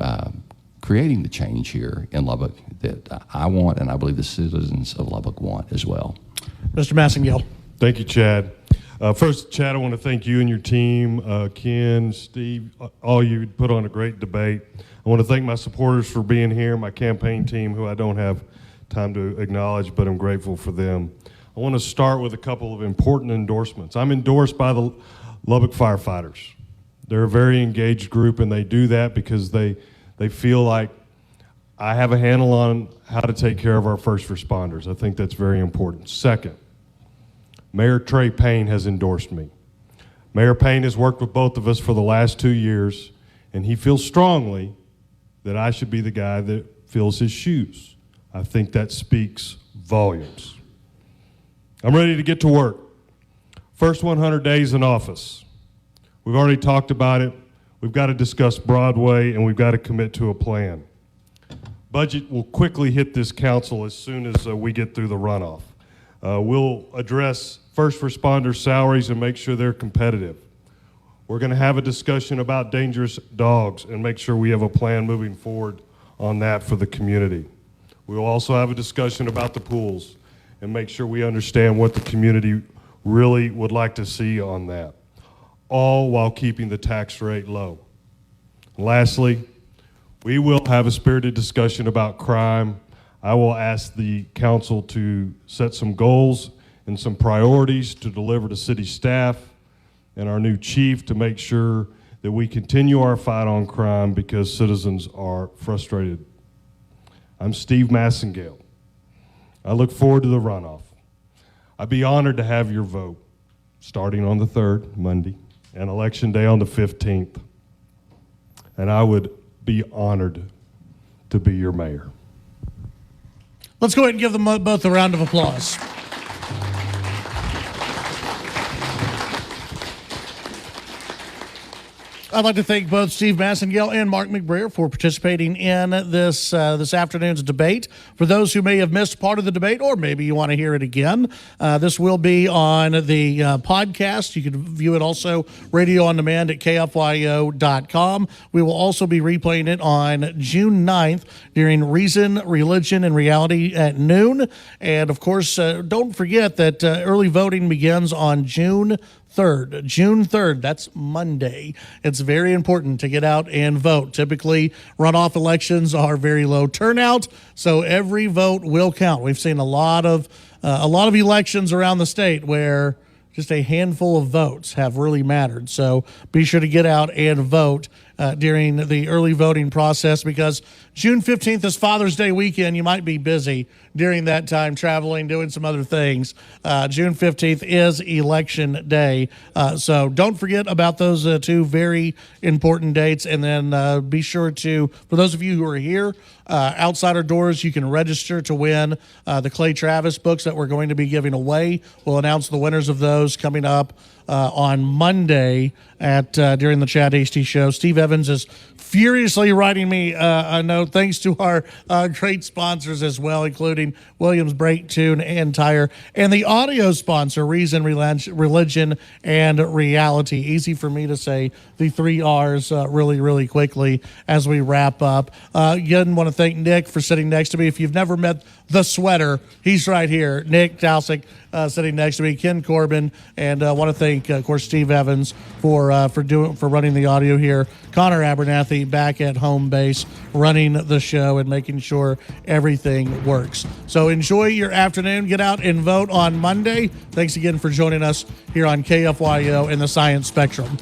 creating the change here in Lubbock that I want, and I believe the citizens of Lubbock want as well. Mr. Massengale. Thank you, Chad. First, Chad, I want to thank you and your team, Ken, Steve, all you put on a great debate. I want to thank my supporters for being here, my campaign team, who I don't have time to acknowledge, but I'm grateful for them. I want to start with a couple of important endorsements. I'm endorsed by the Lubbock firefighters. They're a very engaged group, and they do that because they feel like I have a handle on how to take care of our first responders. I think that's very important. Second, Mayor Trey Payne has endorsed me. Mayor Payne has worked with both of us for the last 2 years, and he feels strongly that I should be the guy that fills his shoes. I think that speaks volumes. I'm ready to get to work. First 100 days in office. We've already talked about it. We've got to discuss Broadway, and we've got to commit to a plan. Budget will quickly hit this council as soon as we get through the runoff. We'll address first responder salaries and make sure they're competitive. We're going to have a discussion about dangerous dogs and make sure we have a plan moving forward on that for the community. We'll also have a discussion about the pools and make sure we understand what the community really would like to see on that, all while keeping the tax rate low. Lastly, we will have a spirited discussion about crime. I will ask the council to set some goals and some priorities to deliver to city staff and our new chief to make sure that we continue our fight on crime because citizens are frustrated. I'm Steve Massengale. I look forward to the runoff. I'd be honored to have your vote starting on the 3rd, Monday, and Election Day on the 15th. And I would be honored to be your mayor. Let's go ahead and give them both a round of applause. I'd like to thank both Steve Massengale and Mark McBrayer for participating in this afternoon's debate. For those who may have missed part of the debate, or maybe you want to hear it again, this will be on the podcast. You can view it also radio on demand at KFYO.com. We will also be replaying it on June 9th during Reason, Religion, and Reality at noon. And, of course, don't forget that early voting begins on June 3rd, that's Monday. It's very important to get out and vote. Typically, runoff elections are very low turnout, so every vote will count. We've seen a lot of elections around the state where just a handful of votes have really mattered. So be sure to get out and vote during the early voting process, because June 15th is Father's Day weekend. You might be busy during that time, traveling, doing some other things. June 15th is Election Day. So don't forget about those two very important dates. And then be sure to, for those of you who are here, outside our doors, you can register to win the Clay Travis books that we're going to be giving away. We'll announce the winners of those coming up on Monday at during the Chad Hasty Show. Steve Evans is furiously writing me a note, thanks to our great sponsors as well, including Williams Brake Tune and Tire, and the audio sponsor, Reason, Religion, and Reality. Easy for me to say the 3 R's really, really quickly as we wrap up. Again, want to thank Nick for sitting next to me. If you've never met the sweater, he's right here. Nick Talsick sitting next to me, Ken Corbin, and I want to thank, of course, Steve Evans for running the audio here. Connor Abernathy back at home base running the show and making sure everything works. So enjoy your afternoon. Get out and vote on Monday. Thanks again for joining us here on KFYO in the Science Spectrum.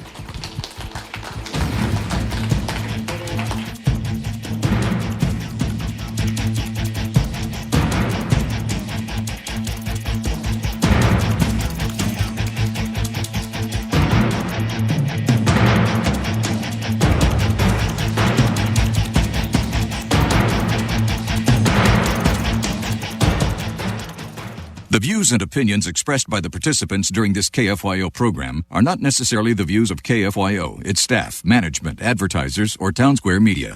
The views and opinions expressed by the participants during this KFYO program are not necessarily the views of KFYO, its staff, management, advertisers, or Town Square Media.